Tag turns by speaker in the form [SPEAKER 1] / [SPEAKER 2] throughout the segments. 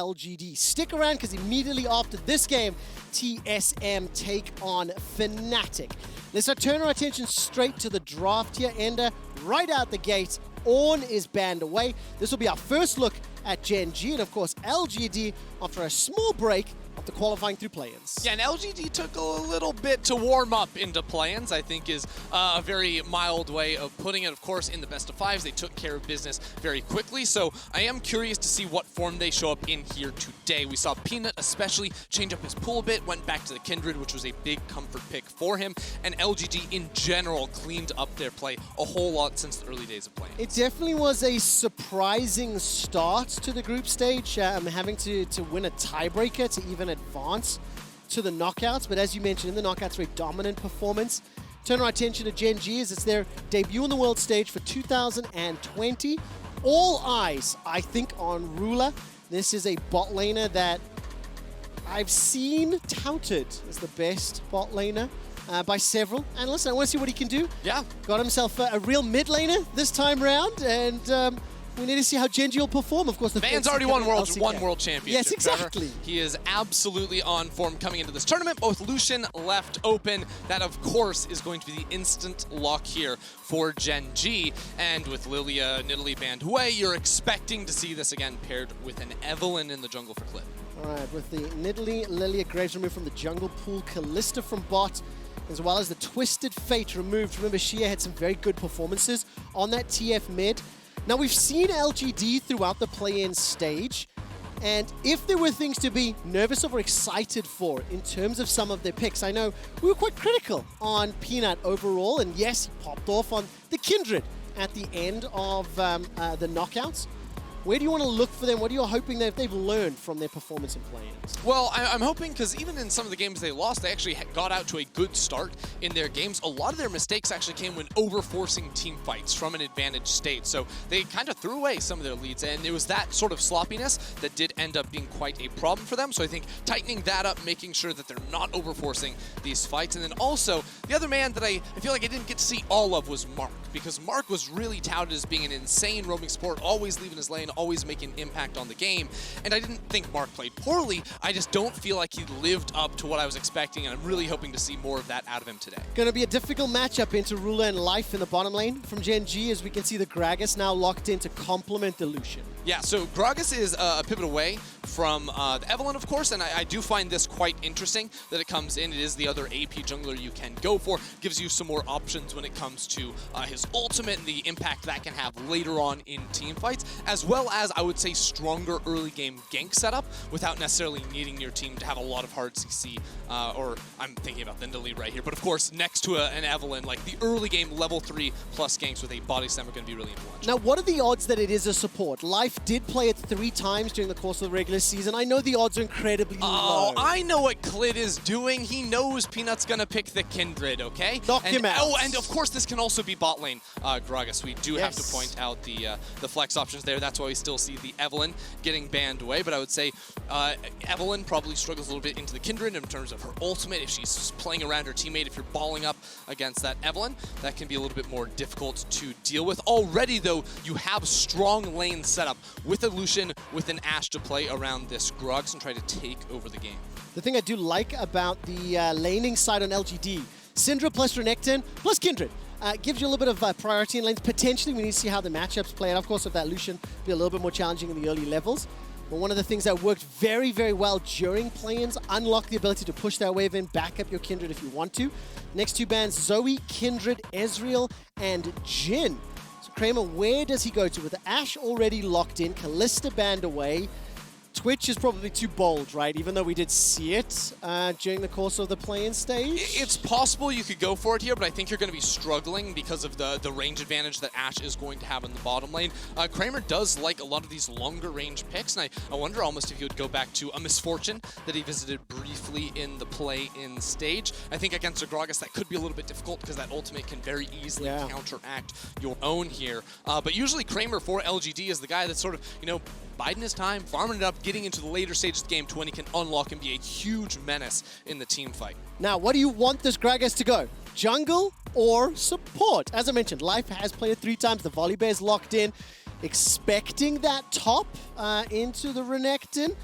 [SPEAKER 1] LGD. Stick around because immediately after this game, TSM take on Fnatic. Let's turn our attention straight to the draft here, Ender. Right out the gate, Ornn is banned away. This will be our first look at Gen.G and of course LGD after a small break after qualifying through play-ins.
[SPEAKER 2] Yeah, and LGD took a little bit to warm up into play-ins, I think is a very mild way of putting it. Of course, in the best of fives, they took care of business very quickly, so I am curious to see what form they show up in here today. We saw Peanut especially change up his pool a bit, went back to the Kindred, which was a big comfort pick for him, and LGD in general cleaned up their play a whole lot since the early days of playing.
[SPEAKER 1] It definitely was a surprising start to the group stage, having to win a tiebreaker to even advance to the knockouts, but as you mentioned, in the knockouts, very dominant performance. Turn our attention to Gen.G as it's their debut on the world stage for 2020. All eyes, I think, on Ruler. This is a bot laner that I've seen touted as the best bot laner by several analysts. I want to see what he can do.
[SPEAKER 2] Yeah.
[SPEAKER 1] Got himself a real mid laner this time round, and we need to see how Gen.G will perform. Of course, the
[SPEAKER 2] man's already won world championship.
[SPEAKER 1] Yes, exactly.
[SPEAKER 2] Trevor. He is absolutely on form coming into this tournament. Both Lucian left open. That, of course, is going to be the instant lock here for Gen.G. And with Lilia Nidalee banned away, you're expecting to see this again paired with an Evelynn in the jungle for Clid.
[SPEAKER 1] All right, with the Nidalee, Lilia, Graves removed from the jungle pool, Kalista from bot, as well as the Twisted Fate removed. Remember, xiye had some very good performances on that TF mid. Now, we've seen LGD throughout the play-in stage, and if there were things to be nervous of or excited for in terms of some of their picks, I know we were quite critical on Peanut overall, and yes, he popped off on the Kindred at the end of the knockouts. Where do you want to look for them? What are you hoping that they've learned from their performance in play-ins?
[SPEAKER 2] Well, I'm hoping, because even in some of the games they lost, they actually got out to a good start in their games. A lot of their mistakes actually came when over-forcing team fights from an advantage state. So they kind of threw away some of their leads, and it was that sort of sloppiness that did end up being quite a problem for them. So I think tightening that up, making sure that they're not over-forcing these fights. And then also, the other man that I feel like I didn't get to see all of was Mark, because Mark was really touted as being an insane roaming support, always leaving his lane, always making an impact on the game. And I didn't think Mark played poorly. I just don't feel like he lived up to what I was expecting, and I'm really hoping to see more of that out of him today.
[SPEAKER 1] Going to be a difficult matchup into Ruler and Life in the bottom lane from Gen.G, as we can see the Gragas now locked in to complement the Lucian.
[SPEAKER 2] Yeah, so Gragas is a pivot away from the Evelynn, of course, and I do find this quite interesting that it comes in. It is the other AP jungler you can go for. Gives you some more options when it comes to his ultimate and the impact that can have later on in team fights, as well as, I would say, stronger early game gank setup without necessarily needing your team to have a lot of hard CC, or I'm thinking about the Nidalee right here, but of course, next to an Evelynn, like the early game level 3 plus ganks with a body slam are going to be really influential.
[SPEAKER 1] Now, what are the odds that it is a support? Life did play it 3 times during the course of the regular season. I know the odds are incredibly low.
[SPEAKER 2] Oh, I know what Clid is doing. He knows Peanut's going to pick the Kindred, okay?
[SPEAKER 1] Knock him out.
[SPEAKER 2] Oh, and of course, this can also be bot lane Gragas. We do have to point out the flex options there. That's why we still see the Evelynn getting banned away, but I would say Evelynn probably struggles a little bit into the Kindred in terms of her ultimate. If she's playing around her teammate, if you're balling up against that Evelynn, that can be a little bit more difficult to deal with. Already, though, you have strong lane setup with a Lucian, with an Ashe to play around this Gragas and try to take over the game.
[SPEAKER 1] The thing I do like about the laning side on LGD, Syndra plus Renekton plus Kindred, gives you a little bit of priority in lanes. Potentially, we need to see how the matchups play. And of course, with that Lucian, be a little bit more challenging in the early levels. But one of the things that worked very, very well during play-ins, unlock the ability to push that wave in, back up your Kindred if you want to. Next 2 bans, Zoe, Kindred, Ezreal, and Jhin. So Kramer, where does he go to? With Ashe already locked in, Kalista banned away, Twitch is probably too bold, right? Even though we did see it during the course of the play-in stage.
[SPEAKER 2] It's possible you could go for it here, but I think you're going to be struggling because of the range advantage that Ashe is going to have in the bottom lane. Kramer does like a lot of these longer range picks, and I wonder almost if he would go back to a Misfortune that he visited briefly in the play-in stage. I think against a Gragas that could be a little bit difficult because that ultimate can very easily counteract your own here. But usually Kramer for LGD is the guy that's sort of, you know, biding his time, farming it up, getting into the later stages of the game to when he can unlock and be a huge menace in the team fight.
[SPEAKER 1] Now, what do you want this Gragas to go? Jungle or support? As I mentioned, Life has played it 3 times. The Volibear is locked in. expecting that top into the Renekton.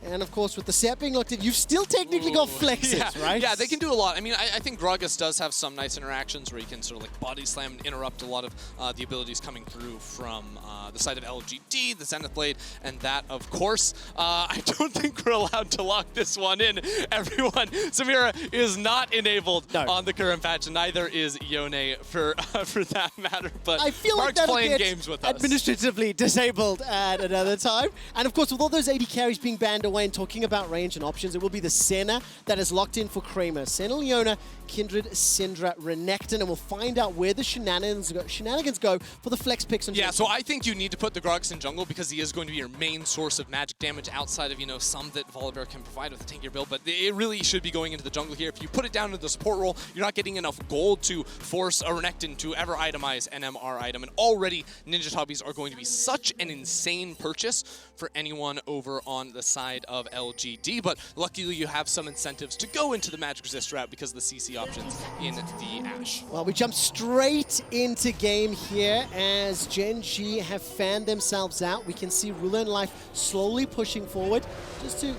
[SPEAKER 1] And of course, with the Sett being locked in, you've still technically got flexes, right?
[SPEAKER 2] Yeah, they can do a lot. I mean, I think Gragas does have some nice interactions where he can sort of like body slam and interrupt a lot of the abilities coming through from the side of LGD, the Zenith Blade, and that, of course. I don't think we're allowed to lock this one in. Everyone, Samira is not enabled on the current patch, and neither is Yone for that matter. But
[SPEAKER 1] I feel
[SPEAKER 2] Mark's
[SPEAKER 1] like
[SPEAKER 2] playing games with us.
[SPEAKER 1] Administratively disabled at another time. And of course, with all those AD carries being banned away and talking about range and options, it will be the Senna that is locked in for Kramer. Senna, Leona, Kindred, Syndra, Renekton, and we'll find out where the shenanigans go for the flex picks.
[SPEAKER 2] Yeah, so I think you need to put the Gragas in jungle because he is going to be your main source of magic damage outside of, you know, some that Volibear can provide with a tankier build, but it really should be going into the jungle here. If you put it down into the support role, you're not getting enough gold to force a Renekton to ever itemize an MR item, and already Ninja Tobbies are going to be such an insane purchase for anyone over on the side of LGD, but luckily you have some incentives to go into the magic resist route because of the CC options in the Ashe.
[SPEAKER 1] Well, we jump straight into game here as Gen.G have fanned themselves out. We can see Ruler and Life slowly pushing forward just to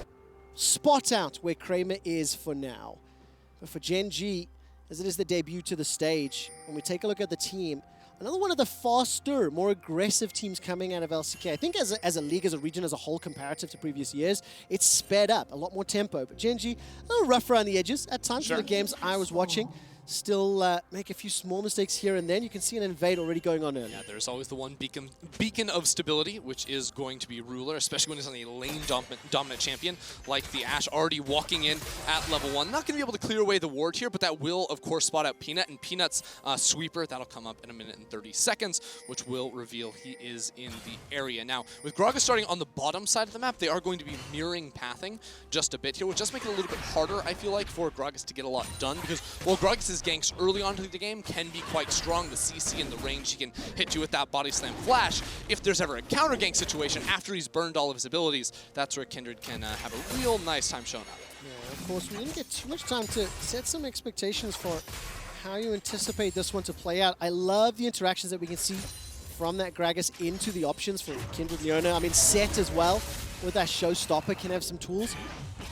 [SPEAKER 1] spot out where Kramer is for now. But for Gen.G, as it is the debut to the stage, when we take a look at the team, another one of the faster, more aggressive teams coming out of LCK. I think as a league, as a region as a whole, comparative to previous years, it's sped up, a lot more tempo. But Gen.G, a little rough around the edges at times in the games I was watching. Still make a few small mistakes here and then. You can see an invade already going on early.
[SPEAKER 2] Yeah, there's always the one beacon of stability, which is going to be Ruler, especially when he's on a lane dominant champion like the Ashe, already walking in at level 1. Not going to be able to clear away the ward here, but that will, of course, spot out Peanut, and Peanut's sweeper, that'll come up in 1 minute and 30 seconds, which will reveal he is in the area. Now, with Gragas starting on the bottom side of the map, they are going to be mirroring pathing just a bit here, which just make it a little bit harder, I feel like, for Gragas to get a lot done, because while Gragas' ganks early on to the game can be quite strong. The CC and the range, he can hit you with that body slam flash. If there's ever a counter gank situation after he's burned all of his abilities, that's where Kindred can have a real nice time showing up.
[SPEAKER 1] Yeah, of course, we didn't get too much time to set some expectations for how you anticipate this one to play out. I love the interactions that we can see from that Gragas into the options for Kindred, Leona. I mean, Sett as well, with that showstopper, can have some tools.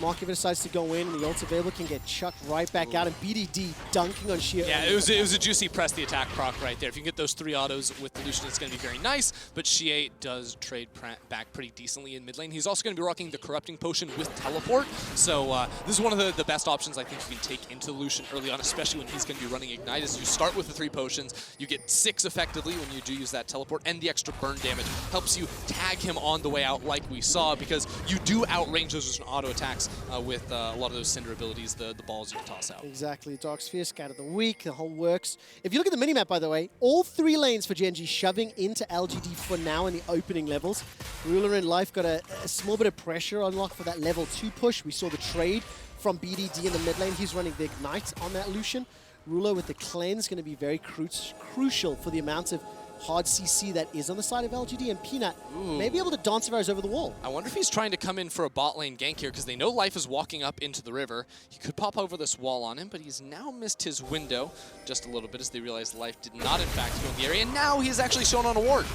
[SPEAKER 1] Mark, if it decides to go in and the ult's available, can get chucked right back out, and BDD dunking on xiye.
[SPEAKER 2] Yeah, it was a juicy press the attack proc right there. If you can get those 3 autos with the Lucian, it's going to be very nice, but xiye does trade back pretty decently in mid lane. He's also going to be rocking the Corrupting Potion with Teleport, so this is one of the best options I think you can take into Lucian early on, especially when he's going to be running Ignite. As you start with the 3 potions, you get 6 effectively when you do use that Teleport, and the extra burn damage helps you tag him on the way out like we saw, because you do outrange those auto attacks with a lot of those Syndra abilities, the balls you can toss out.
[SPEAKER 1] Exactly. Dark Sphere, Scatter the Weak, the whole works. If you look at the minimap, by the way, all 3 lanes for Gen.G shoving into LGD for now in the opening levels. Ruler and Life got a small bit of pressure unlocked for that level 2 push. We saw the trade from BDD in the mid lane. He's running the Ignite on that Lucian. Ruler with the Cleanse going to be very crucial for the amount of hard CC that is on the side of LGD, and Peanut may be able to dance Varus over the wall.
[SPEAKER 2] I wonder if he's trying to come in for a bot lane gank here, because they know Life is walking up into the river. He could pop over this wall on him, but he's now missed his window just a little bit as they realize Life did not in fact go in the area, and now he's actually shown on a ward.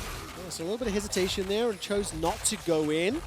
[SPEAKER 1] Yeah, so a little bit of hesitation there and chose not to go in.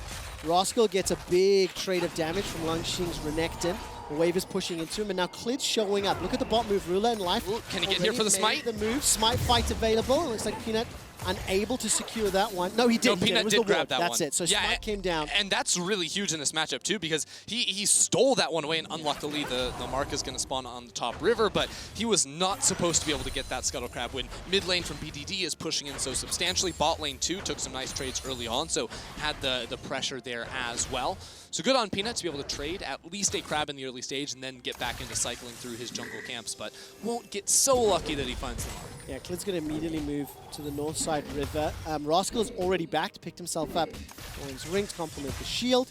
[SPEAKER 1] Rascal gets a big trade of damage from Langx's Renekton. The wave is pushing into him, and now Clid's showing up. Look at the bot move, Ruler and Life.
[SPEAKER 2] Ooh, can he get here for the smite?
[SPEAKER 1] The move, smite fight available. It looks like Peanut unable to secure that one. No, he didn't.
[SPEAKER 2] No, Peanut did grab that one.
[SPEAKER 1] That's it. So smite came down.
[SPEAKER 2] And that's really huge in this matchup too, because he stole that one away, and unluckily the mark is going to spawn on the top river, but he was not supposed to be able to get that Scuttle Crab when mid lane from BDD is pushing in so substantially. Bot lane too took some nice trades early on, so had the pressure there as well. So good on Peanut to be able to trade at least a crab in the early stage and then get back into cycling through his jungle camps, but won't get so lucky that he finds the mark.
[SPEAKER 1] Yeah, Clid's going to immediately move to the north side river. Rascal is already backed, picked himself up on his ring to complement the shield,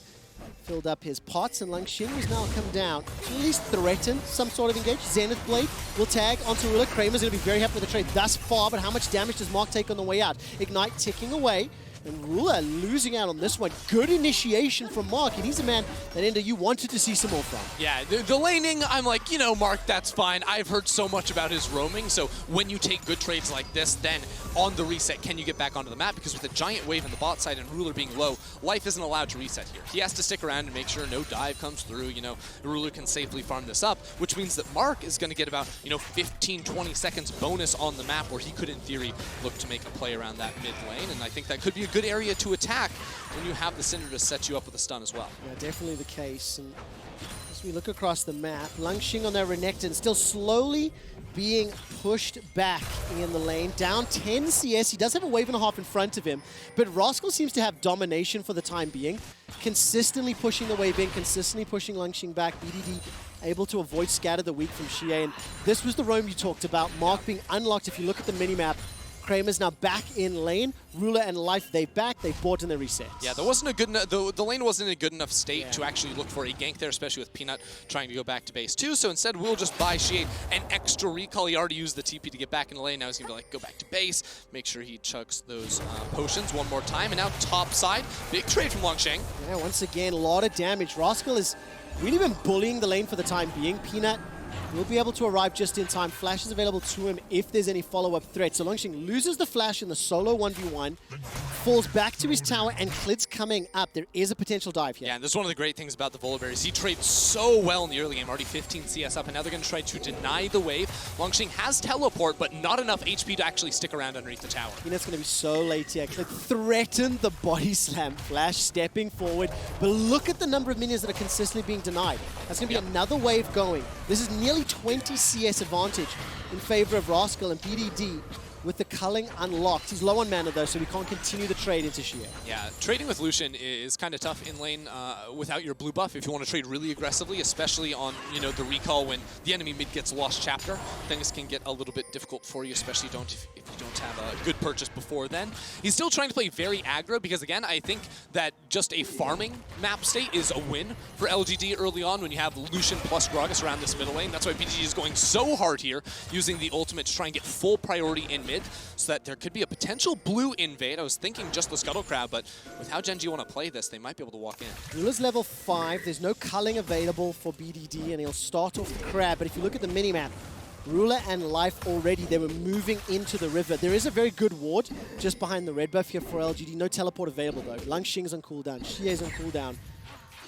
[SPEAKER 1] filled up his pots, and Langx has now come down to at least threaten some sort of engage. Zenith Blade will tag onto Ruler. Kramer's going to be very happy with the trade thus far, but how much damage does Mark take on the way out? Ignite ticking away. And Ruler losing out on this one. Good initiation from Mark, and he's a man that, Ender, you wanted to see some more from.
[SPEAKER 2] Yeah, the laning, I'm like, you know, Mark, that's fine. I've heard so much about his roaming, so when you take good trades like this, then on the reset, can you get back onto the map? Because with a giant wave on the bot side and Ruler being low, Life isn't allowed to reset here. He has to stick around and make sure no dive comes through, you know, Ruler can safely farm this up, which means that Mark is going to get about, you know, 15, 20 seconds bonus on the map where he could, in theory, look to make a play around that mid lane, and I think that could be a good area to attack when you have the Syndra to set you up with a stun as well. Yeah,
[SPEAKER 1] definitely the case. And as we look across the map, Langx on their Renekton still slowly being pushed back in the lane. Down 10 CS. He does have a wave and a half in front of him, but Rascal seems to have domination for the time being. Consistently pushing the wave in, consistently pushing Langx back. BDD able to avoid Scatter the Weak from xiye. And this was the roam you talked about. Mark being unlocked. If you look at the minimap, Kramer's now back in lane. Ruler and Life, they bought and they reset.
[SPEAKER 2] Yeah, there wasn't a good the lane wasn't in a good enough state to actually look for a gank there, especially with Peanut trying to go back to base too. So instead, we'll just buy xiye an extra recall. He already used the TP to get back in the lane. Now he's gonna be like, go back to base, make sure he chucks those potions one more time. And now top side, big trade from Langx.
[SPEAKER 1] Yeah, once again, a lot of damage. Rascal has really been bullying the lane for the time being. Peanut will be able to arrive just in time. Flash is available to him if there's any follow-up threat. So Langx loses the flash in the solo 1v1, falls back to his tower, and Clid's coming up. There is a potential dive here.
[SPEAKER 2] Yeah, and this is one of the great things about the Volibear is he trades so well in the early game, already 15 CS up, and now they're going to try to deny the wave. Langx has teleport, but not enough HP to actually stick around underneath the tower.
[SPEAKER 1] Peanut's going to be so late here. Clid threatened the body slam. Flash stepping forward, but look at the number of minions that are consistently being denied. That's going to be another wave going. This is nearly 20 CS advantage in favor of Rascal, and BDD with the culling unlocked. He's low on mana though, so we can't continue the trade into xiye.
[SPEAKER 2] Yeah, trading with Lucian is kind of tough in lane without your blue buff if you want to trade really aggressively, especially on, you know, the recall when the enemy mid gets lost chapter. Things can get a little bit difficult for you, especially if you don't have a good purchase before then. He's still trying to play very aggro because, again, I think that just a farming map state is a win for LGD early on when you have Lucian plus Gragas around this middle lane. That's why BDD is going so hard here, using the ultimate to try and get full priority in mid, so that there could be a potential blue invade. I was thinking just the Scuttle Crab, but with how Gen.G want to play this, they might be able to walk in.
[SPEAKER 1] Ruler's level 5. There's no culling available for BDD, and he'll start off the crab. But if you look at the minimap, Ruler and Life already, they were moving into the river. There is a very good ward just behind the red buff here for LGD. No teleport available though. Langx's on cooldown, xiye's on cooldown.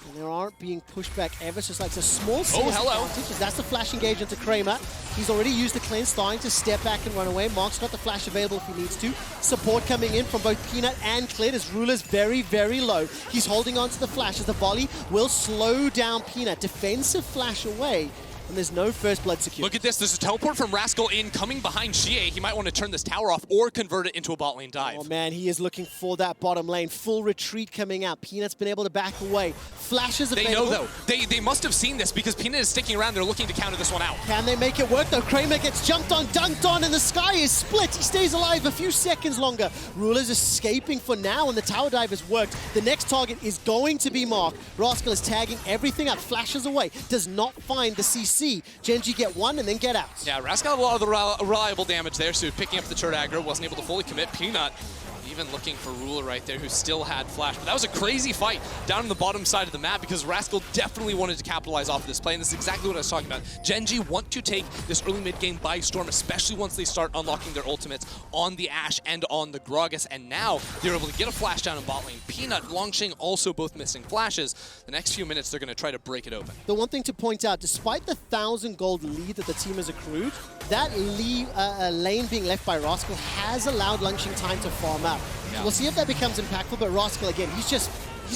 [SPEAKER 1] And they aren't being pushed back ever so slightly. It's a small CS advantage. That's the flash engage into Kramer. He's already used the cleanse, starting to step back and run away. Mark's got the flash available if he needs to. Support coming in from both Peanut and Clid as Ruler's very, very low. He's holding on to the flash as the volley will slow down Peanut. Defensive flash away. And there's no first blood secure.
[SPEAKER 2] Look at this. There's a teleport from Rascal in, coming behind xiye. He might want to turn this tower off or convert it into a bot lane dive.
[SPEAKER 1] Oh man, he is looking for that bottom lane. Full retreat coming out. Peanut's been able to back away. Flashes available.
[SPEAKER 2] They know though. They must have seen this because Peanut is sticking around. They're looking to counter this one out.
[SPEAKER 1] Can they make it work though? Kramer gets jumped on, dunked on, and the sky is split. He stays alive a few seconds longer. Ruler's escaping for now, and the tower dive has worked. The next target is going to be Mark. Rascal is tagging everything up. Flashes away. Does not find the CC. Gen.G get one and then get out.
[SPEAKER 2] Yeah, Rascal had a lot of the reliable damage there, so picking up the turret aggro, wasn't able to fully commit. Peanut even looking for Ruler right there, who still had flash. But that was a crazy fight down on the bottom side of the map because Rascal definitely wanted to capitalize off of this play, and this is exactly what I was talking about. Gen.G want to take this early mid game by storm, especially once they start unlocking their ultimates on the Ashe and on the Gragas, and now they're able to get a flash down in bot lane. Peanut, Langx also both missing flashes. The next few minutes, they're going to try to break it open.
[SPEAKER 1] The one thing to point out, despite the 1,000 gold lead that the team has accrued, that lane being left by Rascal has allowed Langx time to farm out. Yeah. We'll see if that becomes impactful, but Rascal, again, he's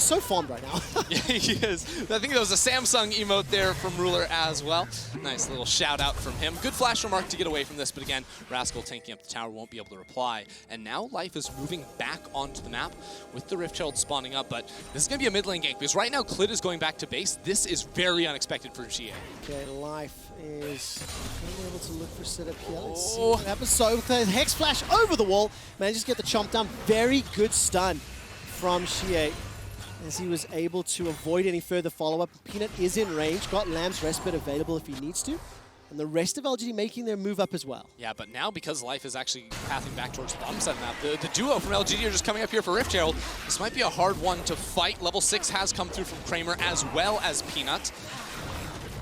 [SPEAKER 1] so farmed right now.
[SPEAKER 2] Yeah, he is. I think there was a Samsung emote there from Ruler as well. Nice little shout out from him. Good flash from Mark to get away from this, but again, Rascal tanking up the tower, won't be able to reply. And now Life is moving back onto the map with the Rift Herald spawning up, but this is going to be a mid lane gank because right now Clid is going back to base. This is very unexpected for xiye.
[SPEAKER 1] Okay, Life is being able to look for Sett up here. Let's see what happens. So with the Hex Flash over the wall, manages to get the chomp down. Very good stun from xiye, as he was able to avoid any further follow-up. Peanut is in range, got Lamb's Respite available if he needs to. and the rest of LGD making their move up as well.
[SPEAKER 2] Yeah, but now because Life is actually pathing back towards the bottom side of the map, the duo from LGD are just coming up here for Rift Herald. This might be a hard one to fight. Level 6 has come through from Kramer as well as Peanut.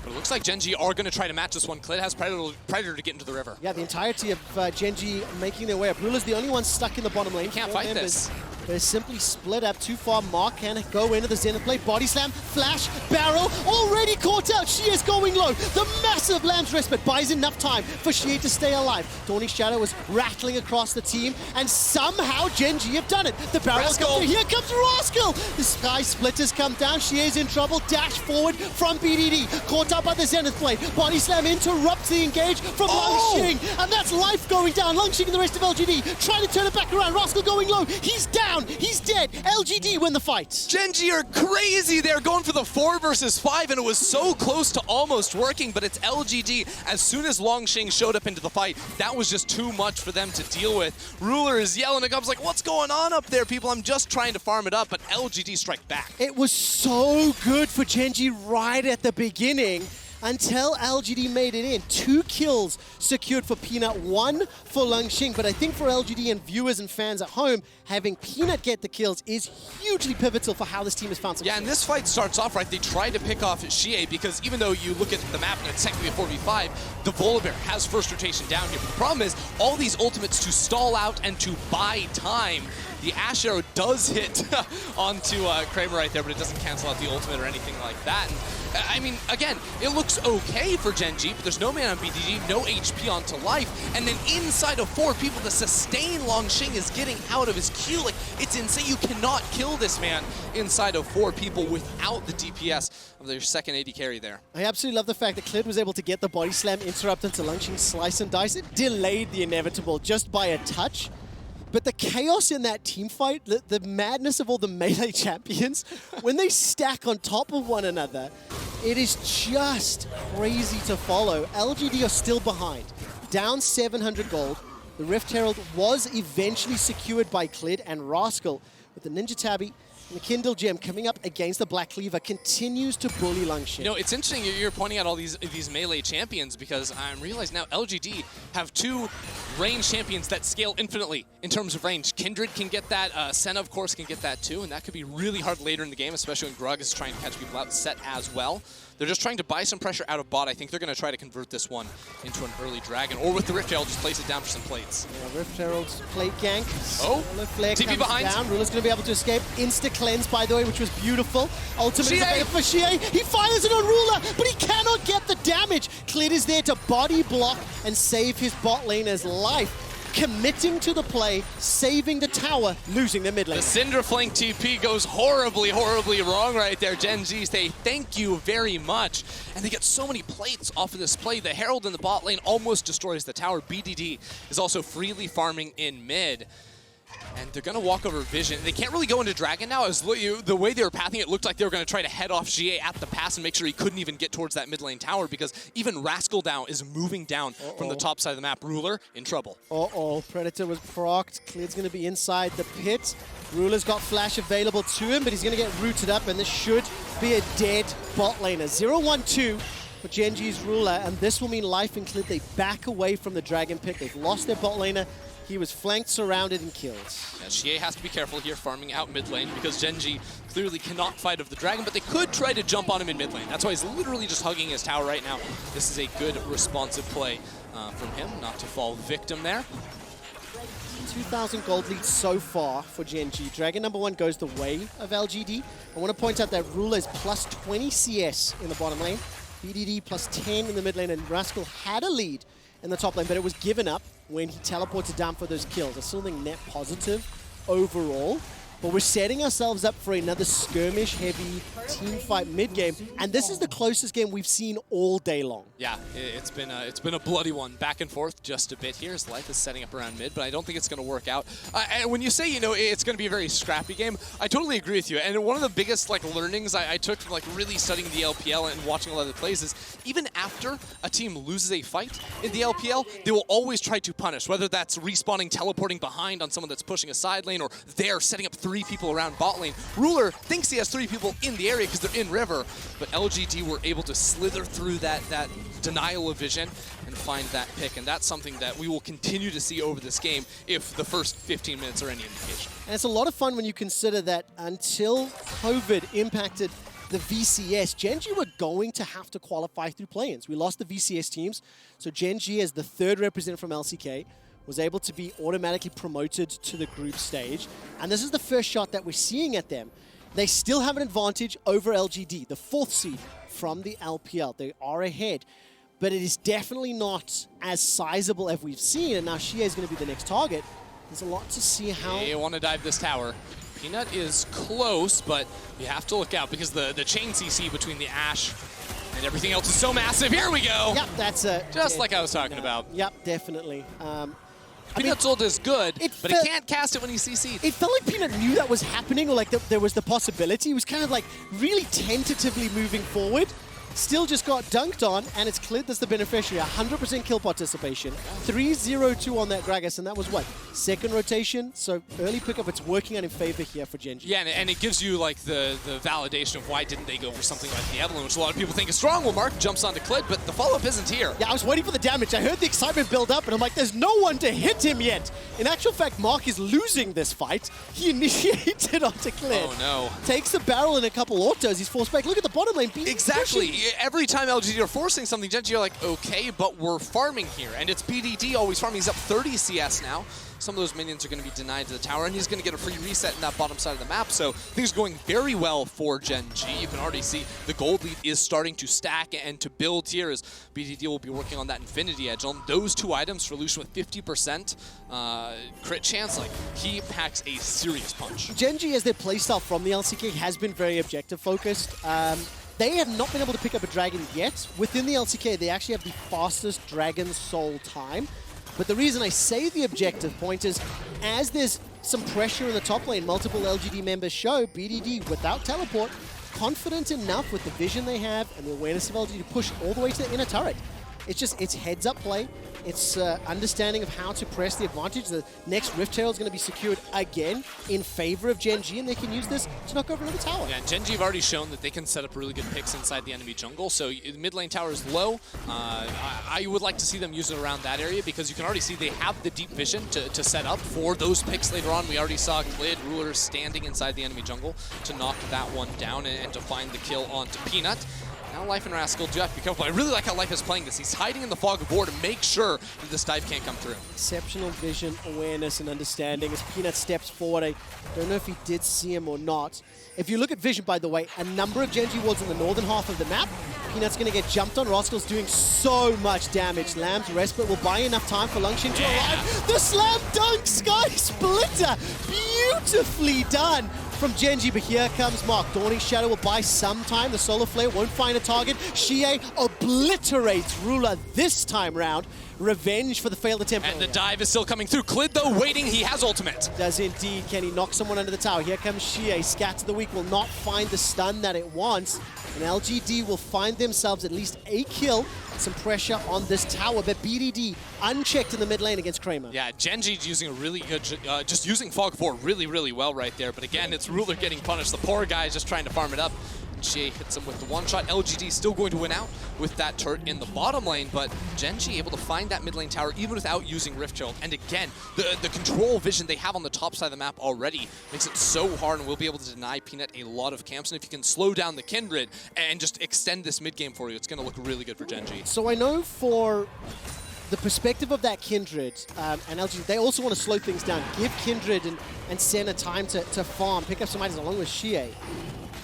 [SPEAKER 2] But it looks like Gen.G are going to try to match this one. Clid has Predator to get into the river.
[SPEAKER 1] Yeah, the entirety of Gen.G making their way up. Ruler's the only one stuck in the bottom lane.
[SPEAKER 2] Can't fight this.
[SPEAKER 1] They're simply split up too far. Mark can go into the Zenith play. Body slam, flash, barrel, already caught out. xiye's going low. The massive Lamb's Respite buys enough time for xiye to stay alive. Dawning Shadow is rattling across the team, and somehow Gen.G have done it. The barrel comes through. Here comes Rascal. The Sky Splitters come down. xiye's in trouble. Dash forward from BDD. Caught up by the Zenith blade. Body slam interrupts the engage from Langx, and that's Life going down. Langx and the rest of LGD trying to turn it back around. Rascal going low. He's down. He's dead. LGD win the fight.
[SPEAKER 2] Gen.G are crazy. They're going for the 4 versus 5, and it was so close to almost working, but it's LGD. As soon as Langx showed up into the fight, that was just too much for them to deal with. Ruler is yelling at Gubs like, what's going on up there, people? I'm just trying to farm it up, but LGD strike back.
[SPEAKER 1] It was so good for Gen.G right at the beginning, until LGD made it in. 2 kills secured for Peanut, 1 for Langx. But I think for LGD and viewers and fans at home, having Peanut get the kills is hugely pivotal for how this team has found success.
[SPEAKER 2] Yeah, and this fight starts off right. They try to pick off xiye because even though you look at the map and it's technically a 4v5, the Volibear has first rotation down here. But the problem is all these ultimates to stall out and to buy time. The Ashe arrow does hit onto Kramer right there, but it doesn't cancel out the ultimate or anything like that. And, I mean, again, it looks okay for Gen.G, but there's no man on BDD, no HP onto Life, and then inside of 4 people to sustain Langx is getting out of his Q. Like, it's insane. You cannot kill this man inside of 4 people without the DPS of their second AD carry there.
[SPEAKER 1] I absolutely love the fact that Clid was able to get the body slam interrupt into Langx slice and dice. It delayed the inevitable just by a touch. But the chaos in that team fight, the madness of all the melee champions, when they stack on top of one another, it is just crazy to follow. LGD are still behind, down 700 gold. The Rift Herald was eventually secured by Clid, and Rascal, with the Ninja Tabby and the Kindle Gem coming up against the Black Cleaver, continues to bully Langx.
[SPEAKER 2] You know, it's interesting you're pointing out all these melee champions, because I'm realizing now LGD have 2 range champions that scale infinitely in terms of range. Kindred can get that, Senna, of course, can get that too, and that could be really hard later in the game, especially when Gragas is trying to catch people out. Sett as well. They're just trying to buy some pressure out of bot. I think they're going to try to convert this one into an early dragon, or with the Rift Herald, just place it down for some plates.
[SPEAKER 1] Yeah, Rift Herald's plate gank.
[SPEAKER 2] Oh,
[SPEAKER 1] TP
[SPEAKER 2] behind.
[SPEAKER 1] Down. Ruler's going to be able to escape. Insta cleanse, by the way, which was beautiful. Ultimate is available for xiye. He fires it on Ruler, but he cannot get the damage. Clid is there to body block and save his bot laner's life. Committing to the play, saving the tower, losing their mid lane.
[SPEAKER 2] The Syndra flank TP goes horribly, horribly wrong right there. Gen.G say thank you very much. And they get so many plates off of this play. The Herald in the bot lane almost destroys the tower. BDD is also freely farming in mid. And they're going to walk over Vision. They can't really go into Dragon now. As the way they were pathing it looked like they were going to try to head off xiye at the pass and make sure he couldn't even get towards that mid lane tower, because even Rascal now is moving down from the top side of the map. Ruler in trouble.
[SPEAKER 1] Predator was procced. Clid's going to be inside the pit. Ruler's got flash available to him, but he's going to get rooted up, and this should be a dead bot laner. 0-1-2 for Gen.G's Ruler, and this will mean Life and Clid, they back away from the Dragon Pit. They've lost their bot laner. He was flanked, surrounded, and killed.
[SPEAKER 2] Yeah, xiye has to be careful here farming out mid lane, because Gen.G clearly cannot fight of the dragon, but they could try to jump on him in mid lane. That's why he's literally just hugging his tower right now. This is a good responsive play from him, not to fall victim there.
[SPEAKER 1] 2,000 gold lead so far for Gen.G. Dragon number 1 goes the way of LGD. I want to point out that Ruler is plus 20 CS in the bottom lane. BDD plus 10 in the mid lane, and Rascal had a lead in the top lane, but it was given up when he teleported down for those kills. I still think net positive overall, but we're setting ourselves up for another skirmish-heavy team fight mid-game, and this is the closest game we've seen all day long.
[SPEAKER 2] Yeah, it's been a bloody one, back and forth just a bit here as Life is setting up around mid, but I don't think it's going to work out. And when you say, you know, it's going to be a very scrappy game, I totally agree with you. And one of the biggest learnings I took from really studying the LPL and watching a lot of the plays is, even after a team loses a fight in the LPL, they will always try to punish, whether that's respawning, teleporting behind on someone that's pushing a side lane, or they're setting up 3 people around bot lane. Ruler thinks he has 3 people in the area because they're in river, but LGD were able to slither through that denial of vision and find that pick, and that's something that we will continue to see over this game if the first 15 minutes are any indication.
[SPEAKER 1] And it's a lot of fun when you consider that until COVID impacted the VCS, Gen.G were going to have to qualify through play-ins. We lost the VCS teams, so Gen.G as the 3rd representative from LCK was able to be automatically promoted to the group stage, and this is the first shot that we're seeing at them. They still have an advantage over LGD, the 4th seed from the LPL. They are ahead, but it is definitely not as sizable as we've seen, and now xiye is going to be the next target. There's a lot to see how...
[SPEAKER 2] They want to dive this tower. Peanut is close, but you have to look out because the chain CC between the Ashe and everything else is so massive. Here we go!
[SPEAKER 1] Yep, that's a...
[SPEAKER 2] Just like I was talking about.
[SPEAKER 1] Yep, definitely.
[SPEAKER 2] Peanut's ult is good, but he can't cast it when he's CC'd.
[SPEAKER 1] It felt like Peanut knew that was happening, or like there was the possibility. He was kind of like really tentatively moving forward. Still just got dunked on, and it's Clid that's the beneficiary. 100% kill participation. 3-0-2 on that Gragas, and that was what? 2nd rotation? So early pickup, it's working out in favor here for Gen.G.
[SPEAKER 2] Yeah, and it gives you like the validation of why didn't they go for something like the Evelyn, which a lot of people think is strong. Well, Mark jumps onto Clid, but the follow-up isn't here.
[SPEAKER 1] Yeah, I was waiting for the damage. I heard the excitement build up, and I'm like, there's no one to hit him yet. In actual fact, Mark is losing this fight. He initiated onto Clid.
[SPEAKER 2] Oh, no.
[SPEAKER 1] Takes the barrel and a couple autos. He's forced back. Look at the bottom lane.
[SPEAKER 2] Exactly. Every time LGD are forcing something, Gen.G are like, okay, but we're farming here. And it's BDD always farming. He's up 30 CS now. Some of those minions are going to be denied to the tower, and he's going to get a free reset in that bottom side of the map. So things are going very well for Gen.G. You can already see the gold lead is starting to stack and to build here as BDD will be working on that Infinity Edge. On those 2 items for Lucian with 50% crit chance, like, he packs a serious punch.
[SPEAKER 1] Gen.G, as their playstyle from the LCK, has been very objective focused. They have not been able to pick up a dragon yet. Within the LCK, they actually have the fastest dragon soul time. But the reason I say the objective point is, as there's some pressure in the top lane, multiple LGD members show, BDD, without teleport, confident enough with the vision they have and the awareness of LGD to push all the way to the inner turret. It's heads-up play. It's understanding of how to press the advantage. The next Rift Herald is going to be secured again in favor of Gen.G, and they can use this to knock over another tower.
[SPEAKER 2] Yeah, Gen.G have already shown that they can set up really good picks inside the enemy jungle, so the mid lane tower is low. I would like to see them use it around that area because you can already see they have the deep vision to set up for those picks later on. We already saw Clid, Ruler standing inside the enemy jungle to knock that one down and to find the kill onto Peanut. Now Life and Rascal do have to be careful. I really like how Life is playing this. He's hiding in the fog of war to make sure that this dive can't come through.
[SPEAKER 1] Exceptional vision, awareness, and understanding as Peanut steps forward. I don't know if he did see him or not. If you look at vision, by the way, a number of Gen.G wards in the northern half of the map. Peanut's going to get jumped on. Rascal's doing so much damage. Lamb's respite will buy enough time for Lucian to arrive. The slam dunk Sky Splitter! Beautifully done from Gen.G, but here comes Mark. Dawning Shadow will buy some time. The Solar Flare won't find a target. xiye obliterates Ruler this time round. Revenge for the failed attempt.
[SPEAKER 2] And the dive is still coming through. Clid, though, waiting. He has ultimate.
[SPEAKER 1] Does indeed. Can he knock someone under the tower? Here comes xiye. Scat to the weak will not find the stun that it wants. And LGD will find themselves at least a kill. Some pressure on this tower, but BDD unchecked in the mid lane against Kramer.
[SPEAKER 2] Yeah, Gen.G using a really good, just using Fog 4 really, really well right there. But again, it's Ruler getting punished. The poor guy is just trying to farm it up. xiye hits him with the one-shot. LGD still going to win out with that turret in the bottom lane, but Gen.G able to find that mid lane tower even without using Rift Herald. And again, the control vision they have on the top side of the map already makes it so hard, and will be able to deny Peanut a lot of camps. And if you can slow down the Kindred and just extend this mid game for you, it's going to look really good for Gen.G.
[SPEAKER 1] So I know for the perspective of that Kindred and LGD, they also want to slow things down. Give Kindred and Senna time to farm, pick up some items along with xiye.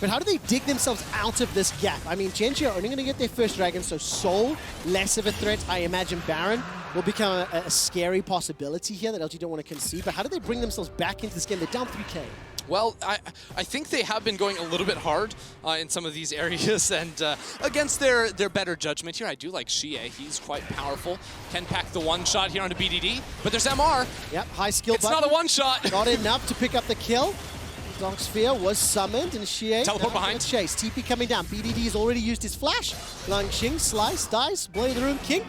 [SPEAKER 1] But how do they dig themselves out of this gap? I mean, Gen.G are only going to get their first dragon, so Soul, less of a threat. I imagine Baron will become a scary possibility here that LG don't want to concede. But how do they bring themselves back into this game? They're down 3K.
[SPEAKER 2] Well, I think they have been going a little bit hard in some of these areas, and against their better judgment here. I do like xiye. He's quite powerful. Can pack the one-shot here onto BDD, but there's MR.
[SPEAKER 1] Yep, high skill
[SPEAKER 2] It's not a one-shot.
[SPEAKER 1] Not enough to pick up the kill. Dark Sphere was summoned, and xiye
[SPEAKER 2] teleport behind.
[SPEAKER 1] Chase. TP coming down. BDD has already used his flash. Langx, slice, dice, Blade of the Room King,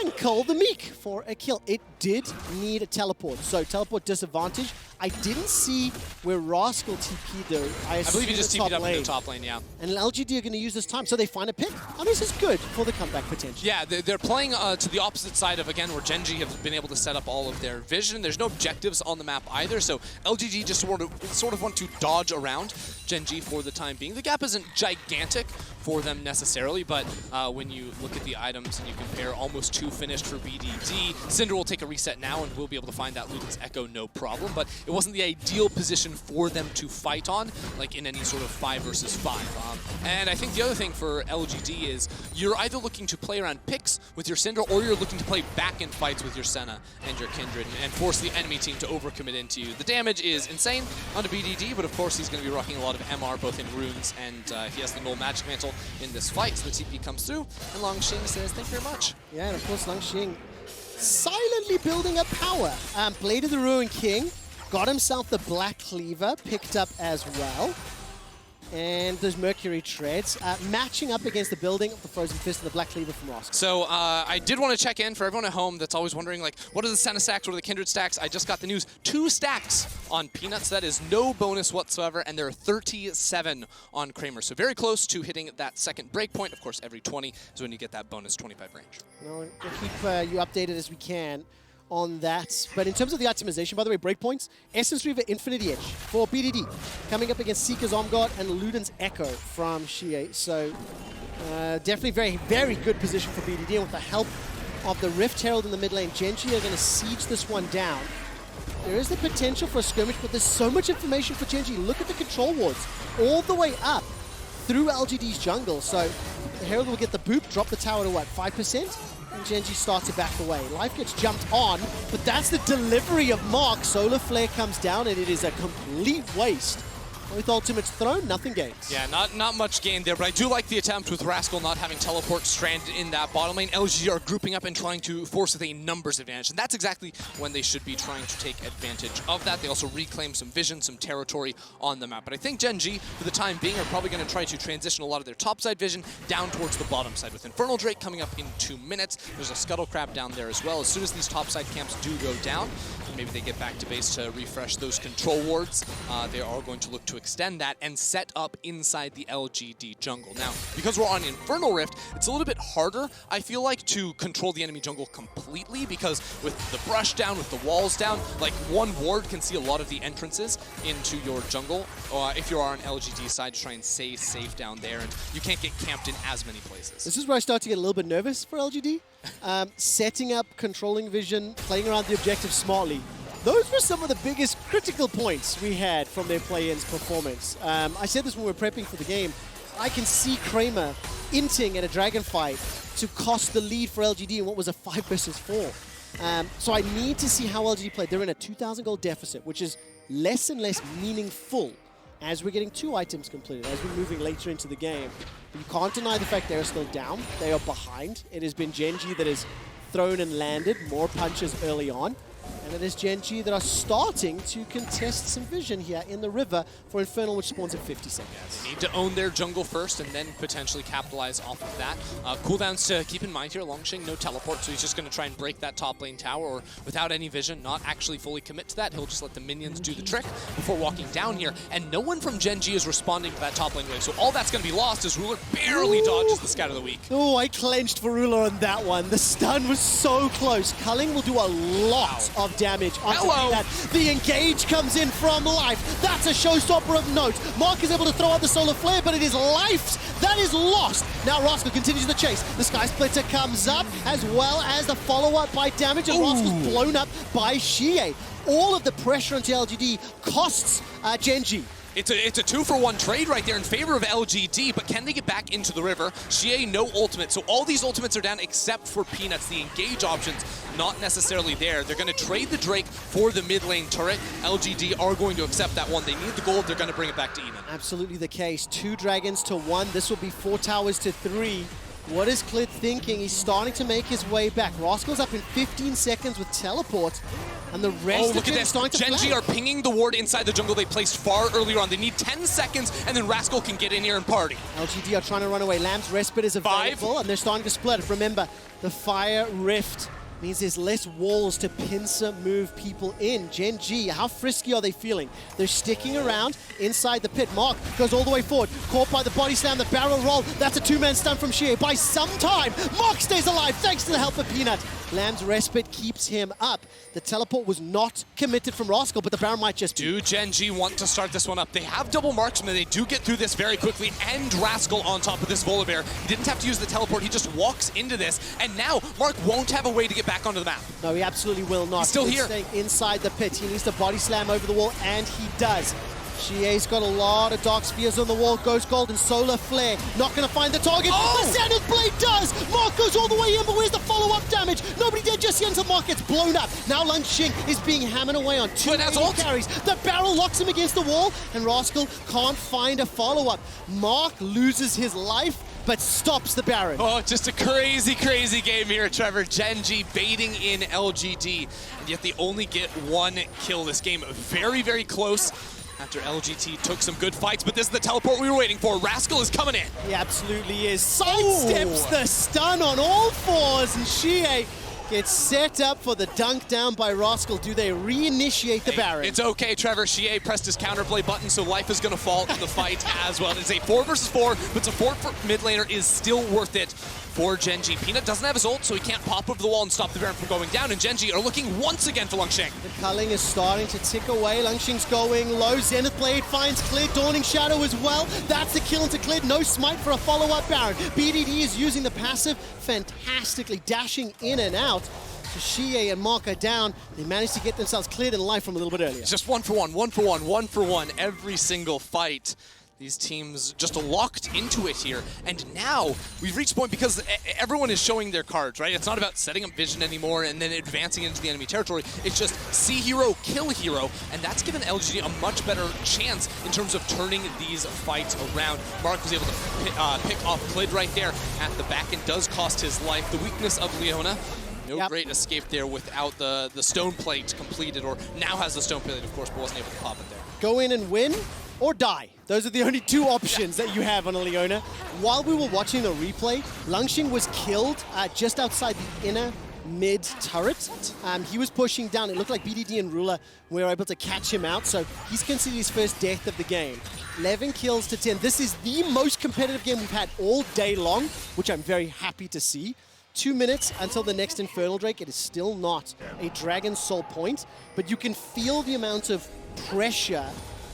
[SPEAKER 1] and Cole the Meek for a kill. It did need a teleport, so teleport disadvantage. I didn't see where Rascal TP'd though. I
[SPEAKER 2] believe he just TP'd up in the top lane, yeah.
[SPEAKER 1] And LGD are going to use this time, so they find a pick. And this is good for the comeback potential.
[SPEAKER 2] Yeah, they're playing to the opposite side of, again, where Gen.G have been able to set up all of their vision. There's no objectives on the map either, so LGD just sort of want to dodge around Gen.G for the time being. The gap isn't gigantic for them necessarily, but when you look at the items and you compare almost 2 finished for BDD, Syndra will take a reset now and we'll be able to find that Luden's Echo no problem, but it wasn't the ideal position for them to fight on, like in any sort of 5 versus 5. And I think the other thing for LGD is you're either looking to play around picks with your Syndra or you're looking to play back in fights with your Senna and your Kindred and force the enemy team to overcommit into you. The damage is insane onto BDD, but of course he's going to be rocking a lot of MR both in runes and he has the null magic mantle in this fight, so the TP comes through and Langx says thank you very much.
[SPEAKER 1] Yeah, and of course Langx silently building up power. Blade of the Ruined King got himself the Black Cleaver, picked up as well. And those Mercury Treads, matching up against the building of the Frozen Fist and the Black Cleaver from Rascal.
[SPEAKER 2] So I did want to check in for everyone at home that's always wondering, like, what are the Senna stacks, what are the Kindred stacks? I just got the news, 2 stacks on Peanuts. That is no bonus whatsoever, and there are 37 on Kramer. So very close to hitting that second breakpoint. Of course, every 20 is when you get that bonus 25 range.
[SPEAKER 1] We'll keep you updated as we can on that. But in terms of the itemization, by the way, breakpoints, Essence Reaver Infinity Edge for BDD, coming up against Seeker's Omgod and Luden's Echo from xiye. So definitely very, very good position for BDD, and with the help of the Rift Herald in the mid lane, Gen.G are going to siege this one down. There is the potential for a skirmish, but there's so much information for Gen.G. Look at the control wards all the way up through LGD's jungle. So the Herald will get the boop, drop the tower to what, 5%? And Gen.G starts to back away. Life gets jumped on, but that's the delivery of Mark. Solar Flare comes down, and it is a complete waste. With ultimates thrown, nothing gains.
[SPEAKER 2] Yeah, not much gain there, but I do like the attempt with Rascal not having teleport stranded in that bottom lane. LGD are grouping up and trying to force with a numbers advantage, and that's exactly when they should be trying to take advantage of that. They also reclaim some vision, some territory on the map. But I think Gen.G, for the time being, are probably going to try to transition a lot of their topside vision down towards the bottom side. With Infernal Drake coming up in 2 minutes, there's a Scuttle Crab down there as well. As soon as these topside camps do go down, maybe they get back to base to refresh those control wards, they are going to look to extend that and set up inside the LGD jungle. Now, because we're on Infernal Rift, it's a little bit harder, I feel like, to control the enemy jungle completely, because with the brush down, with the walls down, like one ward can see a lot of the entrances into your jungle. If you are on LGD side, to try and stay safe down there, and you can't get camped in as many places.
[SPEAKER 1] This is where I start to get a little bit nervous for LGD. Setting up, controlling vision, playing around the objective smartly. Those were some of the biggest critical points we had from their play-in's performance. I said this when we were prepping for the game. I can see Kramer inting in a dragon fight to cost the lead for LGD in what was a 5 versus 4. So I need to see how LGD played. They're in a 2,000 gold deficit, which is less and less meaningful as we're getting 2 items completed, as we're moving later into the game. But you can't deny the fact they're still down. They are behind. It has been Gen.G that has thrown and landed more punches early on. And it is Gen.G that are starting to contest some vision here in the river for Infernal, which spawns at 50 seconds.
[SPEAKER 2] Yeah, they need to own their jungle first and then potentially capitalize off of that. Cooldowns to keep in mind here. Langx no teleport, so he's just going to try and break that top lane tower, or without any vision, not actually fully commit to that. He'll just let the minions do the trick before walking down here. And no one from Gen.G is responding to that top lane wave, so all that's going to be lost as Ruler barely dodges the Scout of the Week.
[SPEAKER 1] Oh, I clenched for Ruler on that one. The stun was so close. Culling will do a lot of damage onto that. The engage comes in from Life. That's a showstopper of note. Mark is able to throw out the Solar Flare, but it is Life that is lost. Now Rascal continues the chase. The Sky Splitter comes up, as well as the follow-up by damage, and Rascal's blown up by xiye. All of the pressure onto LGD costs Gen.G.
[SPEAKER 2] It's a 2-for-1 trade right there in favor of LGD, but can they get back into the river? xiye, no ultimate, so all these ultimates are down except for Peanuts. The engage options not necessarily there. They're going to trade the Drake for the mid lane turret. LGD are going to accept that one. They need the gold. They're going to bring it back to even.
[SPEAKER 1] Absolutely the case. 2 dragons to 1. This will be 4 towers to 3. What is Clid thinking? He's starting to make his way back. Rascal's up in 15 seconds with teleport. And the rest of it starting to
[SPEAKER 2] Gen.G are pinging the ward inside the jungle they placed far earlier on. They need 10 seconds, and then Rascal can get in here and party.
[SPEAKER 1] LGD are trying to run away. Lamb's Respite is available, and they're starting to split. Remember, the Fire Rift means there's less walls to pincer move people in. Gen.G, how frisky are they feeling? They're sticking around inside the pit. Mark goes all the way forward, caught by the body slam, the barrel roll. That's a two-man stun from xiye. By some time, Mark stays alive thanks to the help of Peanut. Lamb's respite keeps him up. The teleport was not committed from Rascal, but the Baron might just
[SPEAKER 2] do Gen.G want to start this one up? They have double marksman. They do get through this very quickly, and Rascal on top of this Volibear. He didn't have to use the teleport. He just walks into this, and now Mark won't have a way to get back onto the map.
[SPEAKER 1] No, he absolutely will not.
[SPEAKER 2] He's still here.
[SPEAKER 1] Staying inside the pit. He needs to body slam over the wall, and he does. xiye's got a lot of dark spears on the wall. Ghost Gold and Solar Flare. Not going to find the target.
[SPEAKER 2] Oh!
[SPEAKER 1] The Zenith Blade does! Mark goes all the way in, but where's the follow-up damage? Nobody did just yet until Mark gets blown up. Now Langx is being hammered away on two carries. The barrel locks him against the wall, and Rascal can't find a follow-up. Mark loses his life, but stops the Baron.
[SPEAKER 2] Oh, just a crazy, crazy game here, Trevor. Gen.G baiting in LGD, and yet they only get one kill this game. Very, very close after LGT took some good fights, but this is the teleport we were waiting for. Rascal is coming in.
[SPEAKER 1] He absolutely is. Sidesteps the stun on all fours, and xiye gets set up for the dunk down by Rascal. Do they reinitiate the Baron?
[SPEAKER 2] It's okay, Trevor. xiye pressed his counterplay button, so life is going to fall in the fight as well. It's a 4 versus 4, but support for mid laner is still worth it for Gen.G. Peanut doesn't have his ult, so he can't pop over the wall and stop the Baron from going down, and Gen.G are looking once again for Langx.
[SPEAKER 1] The culling is starting to tick away. Langx's going low. Zenith Blade finds Clid. Dawning Shadow as well. That's the kill into Clid. No smite for a follow-up Baron. BDD is using the passive fantastically, dashing in and out. So xiye and Mark are down. They managed to get themselves cleared in life from a little bit earlier.
[SPEAKER 2] It's just 1 for 1, 1 for 1, 1 for 1 every single fight. These teams just locked into it here, and now we've reached a point because everyone is showing their cards, right? It's not about setting up vision anymore and then advancing into the enemy territory. It's just see hero, kill hero, and that's given LGD a much better chance in terms of turning these fights around. Mark was able to pick off Clid right there at the back and does cost his life. The weakness of Leona. No great escape there without the stone plate completed, or now has the stone plate, of course, but wasn't able to pop it there.
[SPEAKER 1] Go in and win, or die. Those are the only two options that you have on a Leona. While we were watching the replay, Langx was killed just outside the inner mid turret. He was pushing down. It looked like BDD and Ruler were able to catch him out, so he's considered his first death of the game. 11 kills to 10. This is the most competitive game we've had all day long, which I'm very happy to see. 2 minutes until the next Infernal Drake. It is still not a Dragon Soul point, but you can feel the amount of pressure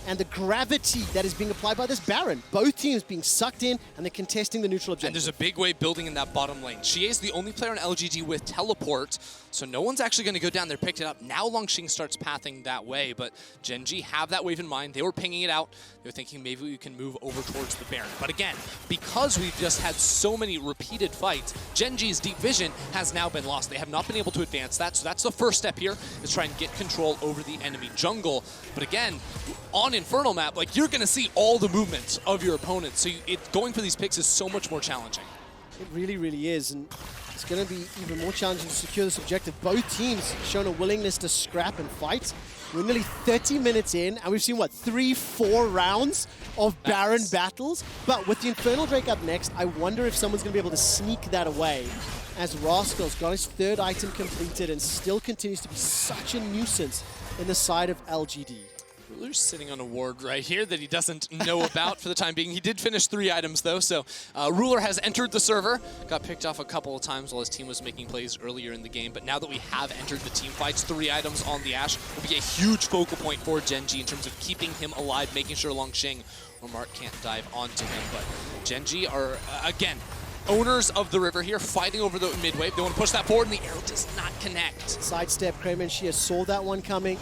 [SPEAKER 1] and the gravity that is being applied by this Baron. Both teams being sucked in, and they're contesting the neutral objective.
[SPEAKER 2] And there's a big wave building in that bottom lane. xiye is the only player in LGD with teleport, so no one's actually going to go down there, pick it up. Now Langx starts pathing that way, but Gen.G have that wave in mind. They were pinging it out. They were thinking maybe we can move over towards the Baron. But again, because we've just had so many repeated fights, Gen.G's deep vision has now been lost. They have not been able to advance that, so that's the first step here, is try and get control over the enemy jungle. But again, on Infernal map, like, you're going to see all the movements of your opponent, so going for these picks is so much more challenging.
[SPEAKER 1] It really, really is, and it's going to be even more challenging to secure this objective. Both teams shown a willingness to scrap and fight. We're nearly 30 minutes in, and we've seen, what, 3-4 rounds of Baron battles? But with the Infernal Drake up next, I wonder if someone's going to be able to sneak that away, as Rascal's got his 3rd item completed and still continues to be such a nuisance in the side of LGD.
[SPEAKER 2] Ruler's sitting on a ward right here that he doesn't know about for the time being. He did finish 3 items, though, so Ruler has entered the server. Got picked off a couple of times while his team was making plays earlier in the game, but now that we have entered the team fights, 3 items on the Ashe will be a huge focal point for Gen.G in terms of keeping him alive, making sure Langx or Mark can't dive onto him. But Gen.G are, again, owners of the river here, fighting over the mid wave. They want to push that forward, and the arrow does not connect.
[SPEAKER 1] Sidestep, Kramer and xiye saw that one coming,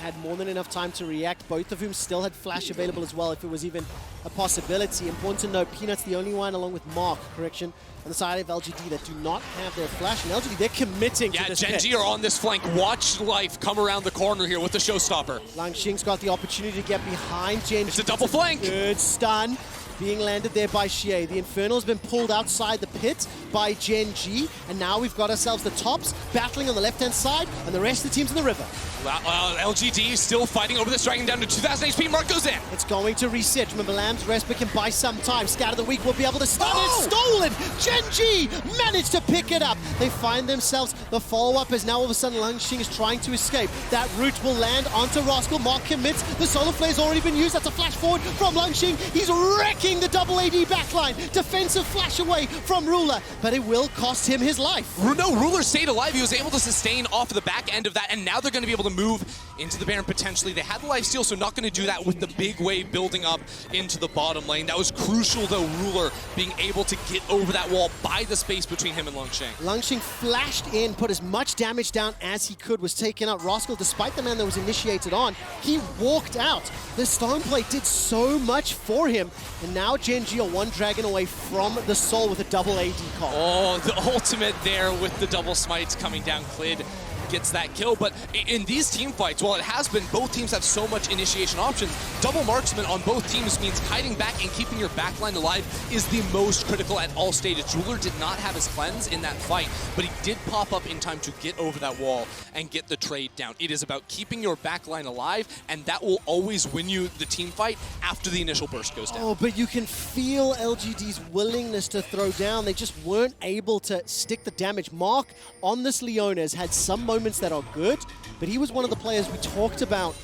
[SPEAKER 1] had more than enough time to react, both of whom still had flash available as well, if it was even a possibility. Important to note, Peanut's the only one, along with Mark, on the side of LGD that do not have their flash. And LGD, they're committing to this
[SPEAKER 2] Gen.G are on this flank. Watch life come around the corner here with the showstopper.
[SPEAKER 1] Langx's got the opportunity to get behind Gen.G.
[SPEAKER 2] It's a double flank.
[SPEAKER 1] Good stun being landed there by xiye. The Infernal's been pulled outside the pit by Gen.G, and now we've got ourselves the tops battling on the left-hand side, and the rest of the team's in the river.
[SPEAKER 2] LGD still fighting over this dragon down to 2,000 HP. Mark goes in.
[SPEAKER 1] It's going to reset. Remember, Lamb's Respite can buy some time. Scout of the Week will be able to stun it. Stolen! Gen.G managed to pick it up. They find themselves. The follow-up is now all of a sudden Langx is trying to escape. That root will land onto Rascal. Mark commits. The Solar Flare's already been used. That's a flash forward from Langx. He's wrecking the double AD backline. Defensive flash away from Ruler, but it will cost him his life.
[SPEAKER 2] No, Ruler stayed alive. He was able to sustain off of the back end of that, and now they're going to be able to move into the Baron potentially. They had the lifesteal, so not going to do that with the big wave building up into the bottom lane. That was crucial, though, Ruler being able to get over that wall, buy the space between him and Langx.
[SPEAKER 1] Langx flashed in, put as much damage down as he could, was taken out. Rascal, despite the man that was initiated on, he walked out. The Stone Plate did so much for him, and now Gen.G are one dragon away from the Soul with a double AD call.
[SPEAKER 2] Oh, the ultimate there with the double smites coming down. Clid gets that kill, but in these team fights, while it has been, both teams have so much initiation options. Double marksman on both teams means kiting back and keeping your backline alive is the most critical at all stages. Ruler did not have his cleanse in that fight, but he did pop up in time to get over that wall and get the trade down. It is about keeping your backline alive, and that will always win you the team fight after the initial burst goes down.
[SPEAKER 1] Oh, but you can feel LGD's willingness to throw down. They just weren't able to stick the damage. Mark on this Leona has had some moments that are good, but he was one of the players we talked about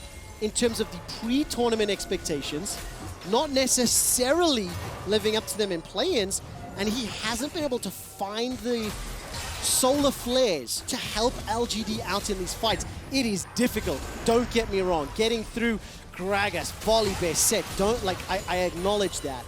[SPEAKER 1] in terms of the pre-tournament expectations, not necessarily living up to them in play-ins, and he hasn't been able to find the solar flares to help LGD out in these fights. It is difficult, don't get me wrong. Getting through Gragas, Volibear, Sett, I acknowledge that,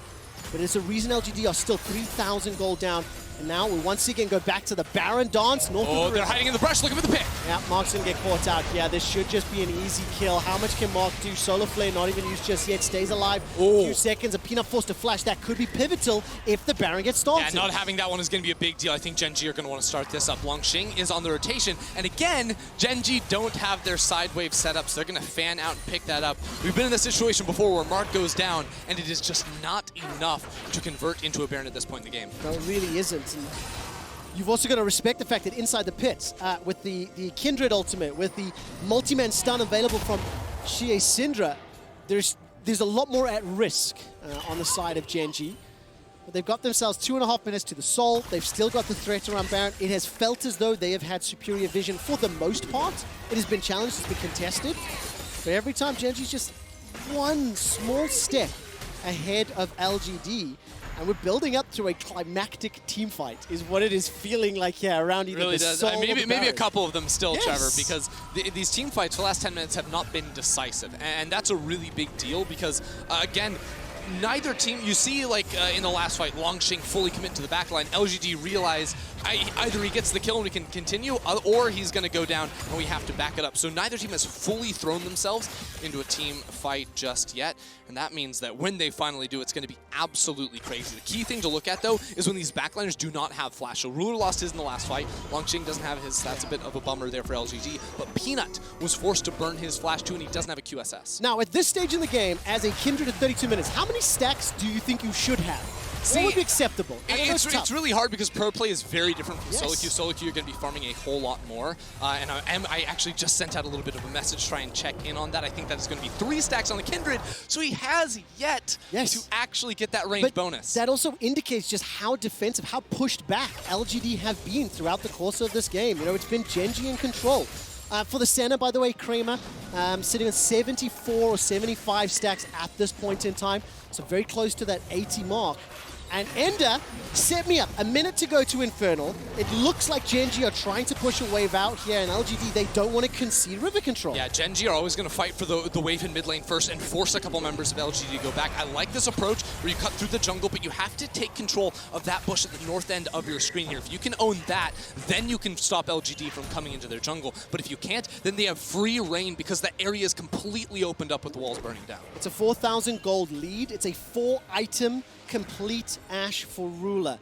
[SPEAKER 1] but it's a reason LGD are still 3,000 gold down. And now we once again go back to the Baron dance.
[SPEAKER 2] They're hiding in the brush, looking for the pick.
[SPEAKER 1] Yeah, Mark's gonna get caught out. Yeah, this should just be an easy kill. How much can Mark do? Solar Flare not even used just yet, stays alive. A few seconds, a peanut forced to flash. That could be pivotal if the Baron gets started.
[SPEAKER 2] Yeah, not having that one is gonna be a big deal. I think Gen.G are gonna wanna start this up. Langx is on the rotation, and again, Gen.G don't have their side wave set up, so they're gonna fan out and pick that up. We've been in this situation before where Mark goes down, and it is just not enough to convert into a Baron at this point in the game.
[SPEAKER 1] No, it really isn't. And you've also got to respect the fact that inside the pits, with the Kindred ultimate, with the multi-man stun available from xiye Syndra, there's a lot more at risk on the side of Gen.G. But they've got themselves 2.5 minutes to the Soul. They've still got the threat around Baron. It has felt as though they have had superior vision for the most part. It has been challenged, it's been contested. But every time Gen.G's just one small step ahead of LGD. And we're building up to a climactic team fight, is what it is feeling like here around either the Soul or the Baron.
[SPEAKER 2] Maybe a couple of them still, Trevor, because these team fights for the last 10 minutes have not been decisive. And that's a really big deal because, again, neither team, you see like in the last fight, Langx fully commit to the backline. LGD realize either he gets the kill and we can continue, or he's going to go down and we have to back it up. So neither team has fully thrown themselves into a team fight just yet. And that means that when they finally do, it's going to be absolutely crazy. The key thing to look at, though, is when these backliners do not have flash. So Ruler lost his in the last fight. Langx doesn't have his. That's a bit of a bummer there for LGD. But Peanut was forced to burn his flash too, and he doesn't have a QSS.
[SPEAKER 1] Now, at this stage in the game, as a Kindred at 32 minutes, how many stacks do you think you should have?
[SPEAKER 2] See,
[SPEAKER 1] what would be acceptable?
[SPEAKER 2] It's really hard because pro play is very different from solo queue.
[SPEAKER 1] Yes.
[SPEAKER 2] Solo queue, you're going to be farming a whole lot more. And I actually just sent out a little bit of a message to try and check in on that. I think that is going to be 3 stacks on the Kindred. So he has yet to actually get that range bonus.
[SPEAKER 1] That also indicates just how defensive, how pushed back LGD have been throughout the course of this game. You know, it's been Gen.G in control. For the Senna, by the way, Kramer, sitting at 74 or 75 stacks at this point in time. So very close to that 80 mark. And Ender set me up. A minute to go to Infernal. It looks like Gen.G are trying to push a wave out here, and LGD, they don't want to concede river control.
[SPEAKER 2] Yeah, Gen.G are always going to fight for the wave in mid lane first and force a couple members of LGD to go back. I like this approach where you cut through the jungle, but you have to take control of that bush at the north end of your screen here. If you can own that, then you can stop LGD from coming into their jungle. But if you can't, then they have free reign because the area is completely opened up with the walls burning down.
[SPEAKER 1] It's a 4,000 gold lead. It's a 4-item complete Ashe for Ruler.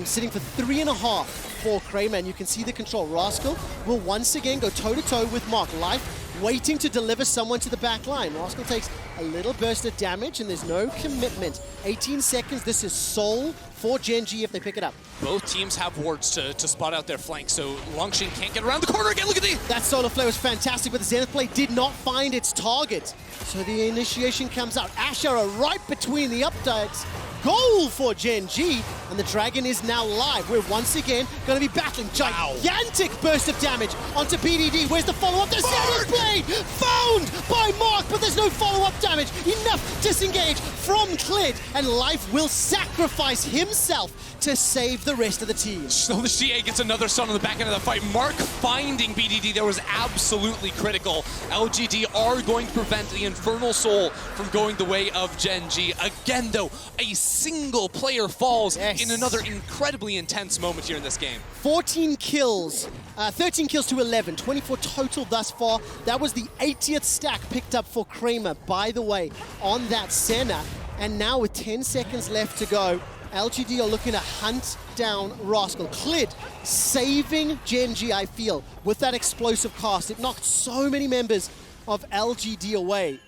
[SPEAKER 1] Sitting for 3.5 for Kramer, and you can see the control. Rascal will once again go toe-to-toe with Mark. Life waiting to deliver someone to the back line. Rascal takes a little burst of damage, and there's no commitment. 18 seconds, this is soul for Gen.G if they pick it up.
[SPEAKER 2] Both teams have wards to spot out their flank, so Langx can't get around the corner again. Look at the...
[SPEAKER 1] That solar flare was fantastic, but the Zenith Blade did not find its target. So the initiation comes out. Ashe are right between the updates. Goal for Gen.G, and the Dragon is now live. We're once again going to be battling. Gigantic burst of damage onto BDD. Where's the follow-up? The Zenith Blade found by Mark, but there's no follow-up damage. Enough disengage from Clid, and Life will sacrifice himself to save the rest of the team.
[SPEAKER 2] So the xiye gets another stun on the back end of the fight. Mark finding BDD there was absolutely critical. LGD are going to prevent the Infernal Soul from going the way of Gen.G. Again, though, a single player falls in another incredibly intense moment here in this game.
[SPEAKER 1] 14 kills, 13 kills to 11, 24 total thus far. That was the 80th stack picked up for Kramer, by the way, on that Senna. And now with 10 seconds left to go, LGD are looking to hunt down Rascal. Clid saving Gen.G, I feel, with that explosive cast. It knocked so many members of LGD away.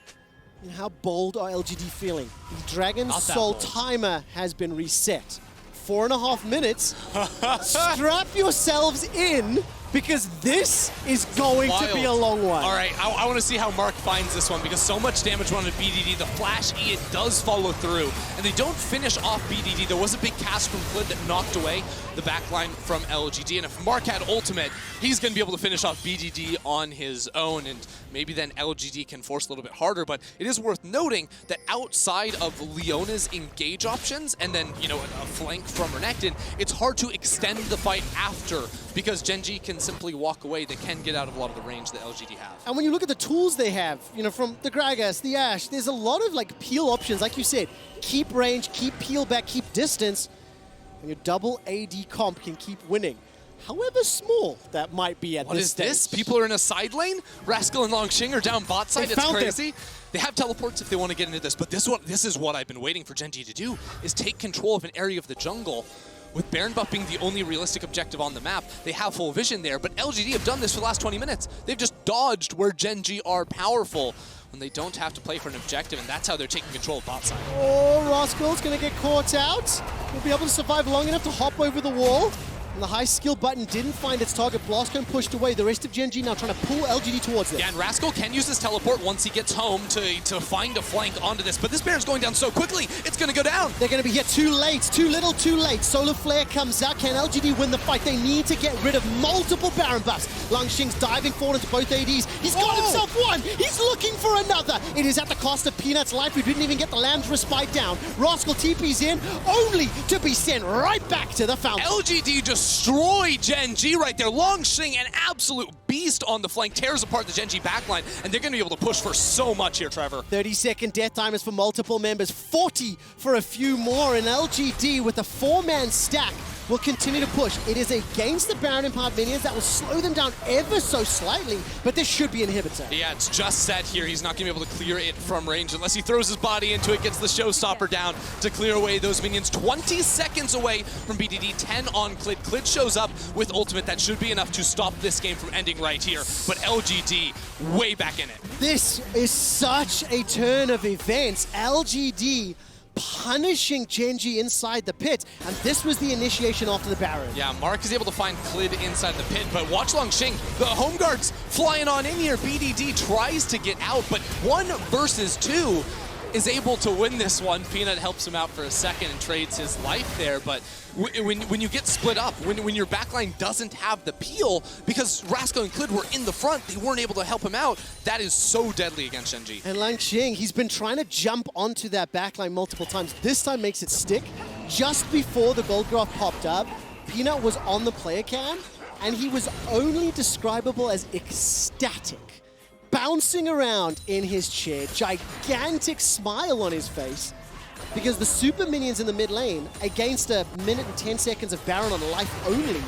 [SPEAKER 1] And how bold are LGD feeling? The Dragon Soul timer has been reset. 4.5 minutes. Strap yourselves in, because this is going to be a long one.
[SPEAKER 2] All right, I want to see how Mark finds this one, because so much damage went on to BDD. The Flash E, it does follow through, and they don't finish off BDD. There was a big cast from Clid that knocked away the backline from LGD, and if Mark had ultimate, he's going to be able to finish off BDD on his own, and maybe then LGD can force a little bit harder. But it is worth noting that outside of Leona's engage options, and then, you know, a flank from Renekton, it's hard to extend the fight after, because Gen.G can simply walk away. They can get out of a lot of the range that LGD have.
[SPEAKER 1] And when you look at the tools they have, you know, from the Gragas, the Ashe, there's a lot of like peel options. Like you said, keep range, keep peel back, keep distance, and your double AD comp can keep winning. However small that might be at this stage.
[SPEAKER 2] What is this? People are in a side lane? Rascal and Langx are down bot side. It's crazy. They have teleports if they want to get into this, but this is what I've been waiting for Gen.G to do, is take control of an area of the jungle. With Baron buff being the only realistic objective on the map, they have full vision there, but LGD have done this for the last 20 minutes. They've just dodged where Gen.G are powerful when they don't have to play for an objective, and that's how they're taking control of bot side.
[SPEAKER 1] Oh, Rascal's going to get caught out. He'll be able to survive long enough to hop over the wall. And the high skill button didn't find its target. Blastcone pushed away. The rest of Gen.G now trying to pull LGD towards them.
[SPEAKER 2] Yeah, and Rascal can use his teleport once he gets home to find a flank onto this. But this Baron's going down so quickly, it's going to go down.
[SPEAKER 1] They're going to be here too late, too little, too late. Solar Flare comes out. Can LGD win the fight? They need to get rid of multiple Baron buffs. Langxing's diving forward into both ADs. He's got himself one. He's looking for another. It is at the cost of Peanut's life, who didn't even get the land respite down. Rascal TP's in, only to be sent right back to the fountain.
[SPEAKER 2] LGD destroyed Gen.G right there. Langx, an absolute beast on the flank, tears apart the Gen.G backline, and they're going to be able to push for so much here, Trevor.
[SPEAKER 1] 30-second death timers for multiple members, 40 for a few more, and LGD with a 4-man stack will continue to push. It is against the Baron Empowered minions that will slow them down ever so slightly, but this should be an inhibitor.
[SPEAKER 2] Yeah, it's just Sett here. He's not going to be able to clear it from range unless he throws his body into it, gets the showstopper down to clear away those minions. 20 seconds away from BDD, 10 on Clid. Clid shows up with ultimate. That should be enough to stop this game from ending right here, but LGD way back in it.
[SPEAKER 1] This is such a turn of events. LGD punishing Gen.G inside the pit, and this was the initiation after the Baron.
[SPEAKER 2] Yeah, Mark is able to find Clid inside the pit, but watch Langx, the home guards flying on in here. BDD tries to get out, but 1 versus 2 is able to win this one. Peanut helps him out for a second and trades his life there, but when you get split up, when your backline doesn't have the peel, because Rascal and Clid were in the front, they weren't able to help him out. That is so deadly against Gen.G.
[SPEAKER 1] And Langx, he's been trying to jump onto that backline multiple times. This time makes it stick. Just before the gold graph popped up, Peanut was on the player cam, and he was only describable as ecstatic, bouncing around in his chair, gigantic smile on his face, because the super minions in the mid lane against a minute and 10 seconds of Baron on life only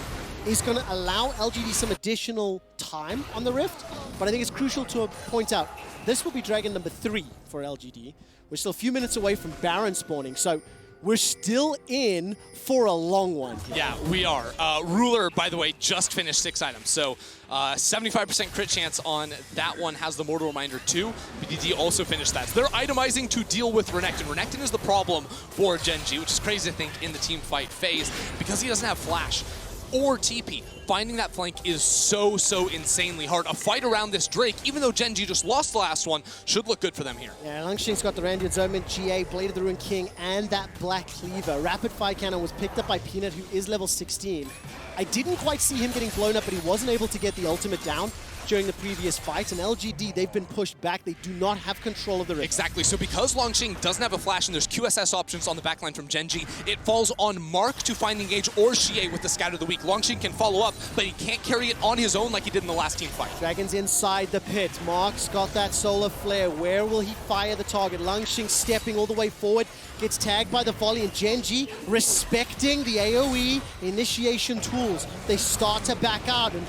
[SPEAKER 1] is going to allow LGD some additional time on the Rift. But I think it's crucial to point out, this will be Dragon number 3 for LGD. We're still a few minutes away from Baron spawning, so we're still in for a long one.
[SPEAKER 2] Yeah, we are. Ruler, by the way, just finished 6 items, so 75% crit chance on that one, has the Mortal Reminder too. BDD also finished that. So they're itemizing to deal with Renekton. Renekton is the problem for Gen.G, which is crazy to think in the team fight phase, because he doesn't have Flash or TP. Finding that flank is so insanely hard. A fight around this Drake, even though Gen.G just lost the last one, should look good for them here.
[SPEAKER 1] Yeah, Langxing's got the Randian Omen, xiye, Blade of the Ruined King, and that Black Cleaver. Rapid Fire Cannon was picked up by Peanut, who is level 16. I didn't quite see him getting blown up, but he wasn't able to get the ultimate down during the previous fight. And LGD, they've been pushed back. They do not have control of the rift.
[SPEAKER 2] Exactly. So because Langxing doesn't have a flash and there's QSS options on the backline from Gen.G, it falls on Mark to find the engage or xiye with the Scout of the Week. Langxing can follow up, but he can't carry it on his own like he did in the last team fight.
[SPEAKER 1] Dragon's inside the pit. Mark's got that solar flare. Where will he fire the target? Langxing stepping all the way forward. Gets tagged by the volley, and Gen.G respecting the AoE initiation tools. They start to back out, and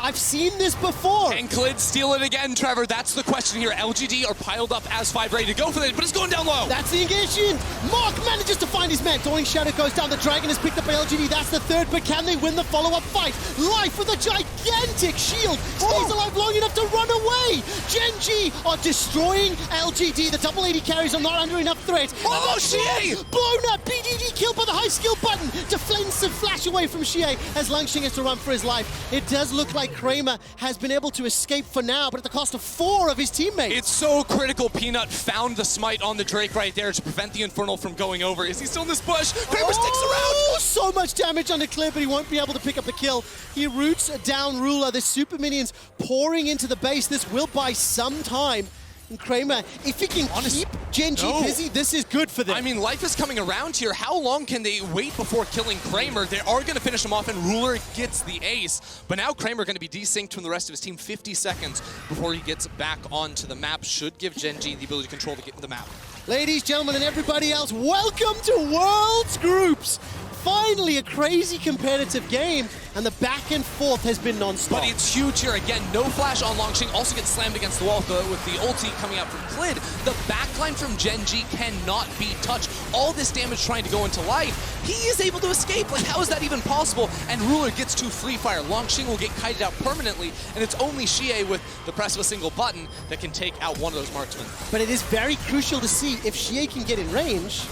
[SPEAKER 1] I've seen this before.
[SPEAKER 2] And Clid steal it again, Trevor. That's the question here. LGD are piled up as 5 ready to go for it, but it's going down low.
[SPEAKER 1] That's the engagement. Mark manages to find his man. Dawning Shadow goes down. The Dragon is picked up by LGD. That's the third, but can they win the follow-up fight? Life with a gigantic shield. Stays alive long enough to run away. Gen.G are destroying LGD. The double 80 carries are not under enough threat.
[SPEAKER 2] Oh, xiye!
[SPEAKER 1] Blown up. BDD killed by the high skill button. Defensive flash away from xiye as Langxing has to run for his life. It does look like Kramer has been able to escape for now, but at the cost of 4 of his teammates.
[SPEAKER 2] It's so critical. Peanut found the smite on the Drake right there to prevent the Infernal from going over. Is he still in this bush? Kramer sticks around!
[SPEAKER 1] So much damage on the Clid, but he won't be able to pick up the kill. He roots down Ruler. The super minions pouring into the base. This will buy some time. And Kramer, if he can keep Gen.G busy, this is good for them.
[SPEAKER 2] I mean, life is coming around here. How long can they wait before killing Kramer? They are going to finish him off, and Ruler gets the ace. But now Kramer going to be desynced from the rest of his team 50 seconds before he gets back onto the map. Should give Gen.G the ability to control the map.
[SPEAKER 1] Ladies, gentlemen, and everybody else, welcome to Worlds Groups. Finally, a crazy competitive game, and the back and forth has been non-stop.
[SPEAKER 2] But it's huge here. Again, no flash on Langxing. Also gets slammed against the wall with the ulti coming out from Clid. The backline from Gen.G cannot be touched. All this damage trying to go into life. He is able to escape. Like, how is that even possible? And Ruler gets to free fire. Langxing will get kited out permanently, and it's only xiye with the press of a single button that can take out one of those marksmen.
[SPEAKER 1] But it is very crucial to see if xiye can get in range,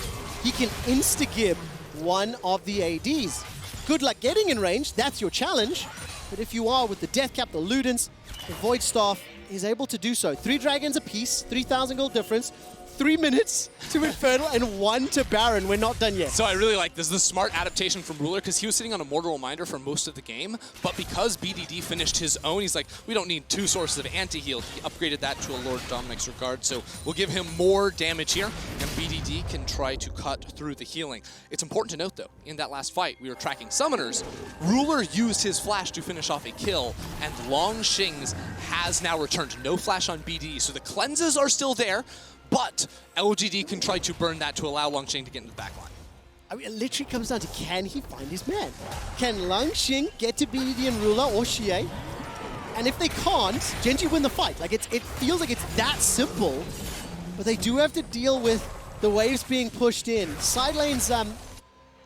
[SPEAKER 1] he can insta-gib one of the ADs. Good luck getting in range, that's your challenge. But if you are with the Death Cap, the Ludens, the Void Staff, he's able to do so. 3 dragons apiece, 3,000 gold difference, 3 minutes to Infernal and 1 to Baron. We're not done yet.
[SPEAKER 2] So I really like this. This is a smart adaptation from Ruler because he was sitting on a Mortal Reminder for most of the game, but because BDD finished his own, he's like, we don't need 2 sources of anti-heal. He upgraded that to a Lord Dominic's Regard, so we'll give him more damage here, and BDD can try to cut through the healing. It's important to note, though, in that last fight, we were tracking summoners. Ruler used his flash to finish off a kill, and Langxing's has now returned. No flash on BDD, so the cleanses are still there, but LGD can try to burn that to allow Langxing to get into the backline.
[SPEAKER 1] I mean, it literally comes down to, can he find his man? Can Langxing get to BDD and Ruler or xiye? And if they can't, Gen.G win the fight. Like, it feels like it's that simple, but they do have to deal with the waves being pushed in. Side lane's a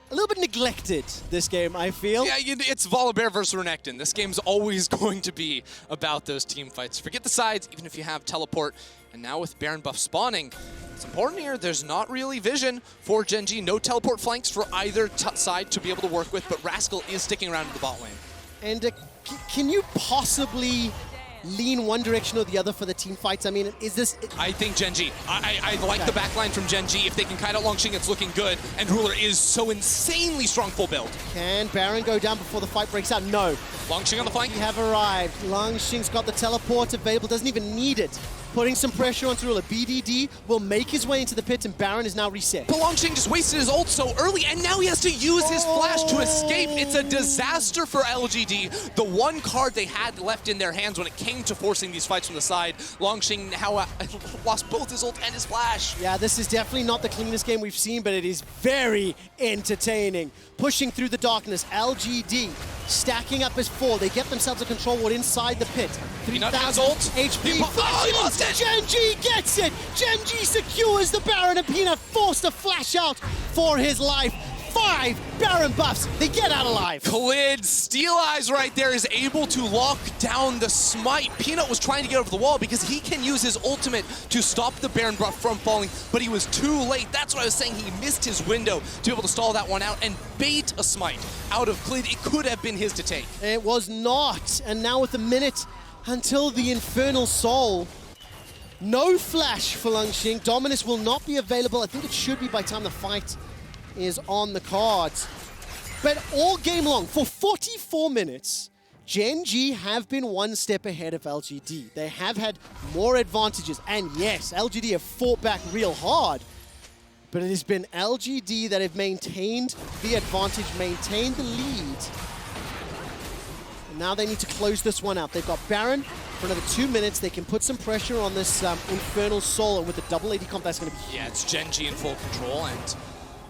[SPEAKER 1] little bit neglected this game, I feel.
[SPEAKER 2] Yeah, it's Volibear versus Renekton. This game's always going to be about those team fights. Forget the sides, even if you have teleport. And now with Baron buff spawning, it's important here, there's not really vision for Gen.G. No teleport flanks for either side to be able to work with, but Rascal is sticking around in the bot lane.
[SPEAKER 1] And can you possibly lean one direction or the other for the team fights? I mean, is this...
[SPEAKER 2] I think Gen.G. I like the backline from Gen.G. If they can kite out Langxing, it's looking good. And Ruler is so insanely strong full build.
[SPEAKER 1] Can Baron go down before the fight breaks out? No.
[SPEAKER 2] Langxing on the flank.
[SPEAKER 1] We have arrived. Langxing's got the teleport available, doesn't even need it. Putting some pressure onto Ruler. BDD will make his way into the pit, and Baron is now reset.
[SPEAKER 2] But Langxing just wasted his ult so early, and now he has to use his flash to escape. It's a disaster for LGD. The one card they had left in their hands when it came to forcing these fights from the side, Langxing now lost both his ult and his flash.
[SPEAKER 1] Yeah, this is definitely not the cleanest game we've seen, but it is very entertaining. Pushing through the darkness, LGD stacking up as 4. They get themselves a control ward inside the pit. 3,000 HP.
[SPEAKER 2] Oh,
[SPEAKER 1] Gen.G gets it! Gen.G secures the Baron, and Peanut forced to flash out for his life. 5 Baron buffs, they get out alive.
[SPEAKER 2] Clid, Steel Eyes right there, is able to lock down the smite. Peanut was trying to get over the wall because he can use his ultimate to stop the Baron buff from falling, but he was too late. That's what I was saying. He missed his window to be able to stall that one out and bait a smite out of Clid. It could have been his to take.
[SPEAKER 1] It was not. And now with a minute until the Infernal Soul, no flash for Langx. Dominus will not be available. I think it should be by the time the fight is on the cards. But all game long, for 44 minutes, Gen.G have been one step ahead of LGD. They have had more advantages. And yes, LGD have fought back real hard. But it has been LGD that have maintained the advantage, maintained the lead. And now they need to close this one out. They've got Baron for another 2 minutes. They can put some pressure on this Infernal Soul, and with the double AD comp, that's going to be...
[SPEAKER 2] Yeah, it's Gen.G in full control, and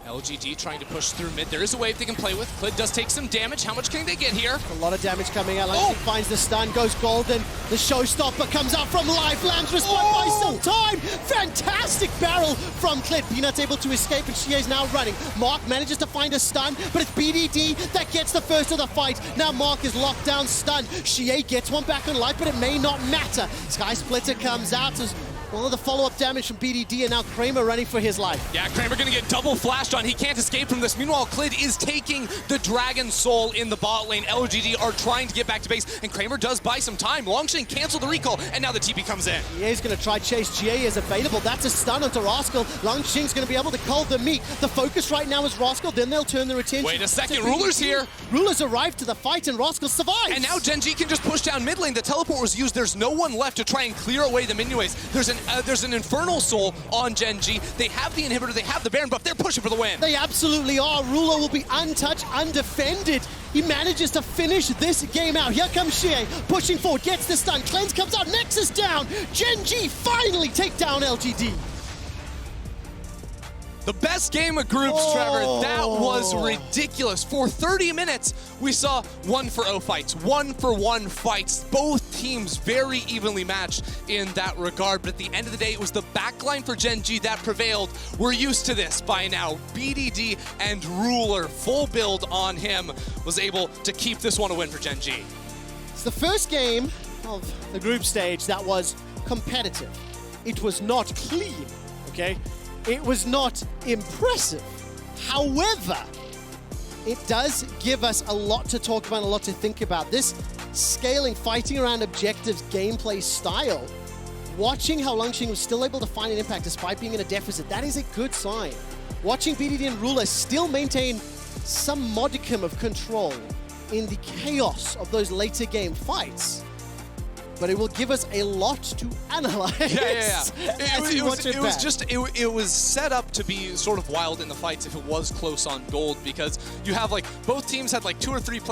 [SPEAKER 2] LGD trying to push through mid. There is a wave they can play with. Clid does take some damage. How much can they get here?
[SPEAKER 1] A lot of damage coming out. Langx finds the stun, goes golden. The showstopper comes out from life. Lands respond by some time. Fantastic barrel from Clid. Peanut's able to escape, and xiye is now running. Mark manages to find a stun, but it's BDD that gets the first of the fight. Now Mark is locked down, stunned. xiye gets one back on life, but it may not matter. Sky Splitter comes out as all of the follow-up damage from BDD, and now Kramer running for his life.
[SPEAKER 2] Yeah, Kramer gonna get double flashed on. He can't escape from this. Meanwhile, Clid is taking the Dragon Soul in the bot lane. LGD are trying to get back to base, and Kramer does buy some time. Langx canceled the recall, and now the TP comes in.
[SPEAKER 1] xiye's gonna try chase. xiye is available. That's a stun onto Rascal. Langx's gonna be able to cull the meat. The focus right now is Rascal, then they'll turn their attention.
[SPEAKER 2] Wait a second, Ruler's here.
[SPEAKER 1] Ruler's arrived to the fight, and Rascal survives.
[SPEAKER 2] And now Gen.G can just push down mid lane. The teleport was used. There's no one left to try and clear away the minion waves. There's an Infernal Soul on Gen.G. They have the inhibitor, they have the Baron buff, they're pushing for the win.
[SPEAKER 1] They absolutely are. Ruler will be untouched, undefended. He manages to finish this game out. Here comes xiye, pushing forward, gets the stun. Cleanse comes out, Nexus down. Gen.G finally take down LGD.
[SPEAKER 2] The best game of groups, Trevor. That was ridiculous. For 30 minutes, we saw 1-for-0 fights, 1-for-1 fights. Both teams very evenly matched in that regard. But at the end of the day, it was the backline for Gen.G that prevailed. We're used to this by now. BDD and Ruler, full build on him, was able to keep this one a win for Gen.G.
[SPEAKER 1] It's the first game of the group stage that was competitive. It was not clean, okay? It was not impressive. However, it does give us a lot to talk about, a lot to think about. This scaling, fighting around objectives, gameplay style, watching how Langx was still able to find an impact despite being in a deficit, that is a good sign. Watching BDD and Ruler still maintain some modicum of control in the chaos of those later game fights, but it will give us a lot to analyze.
[SPEAKER 2] Yeah. It was set up to be sort of wild in the fights if it was close on gold, because you have like both teams had like 2 or 3 players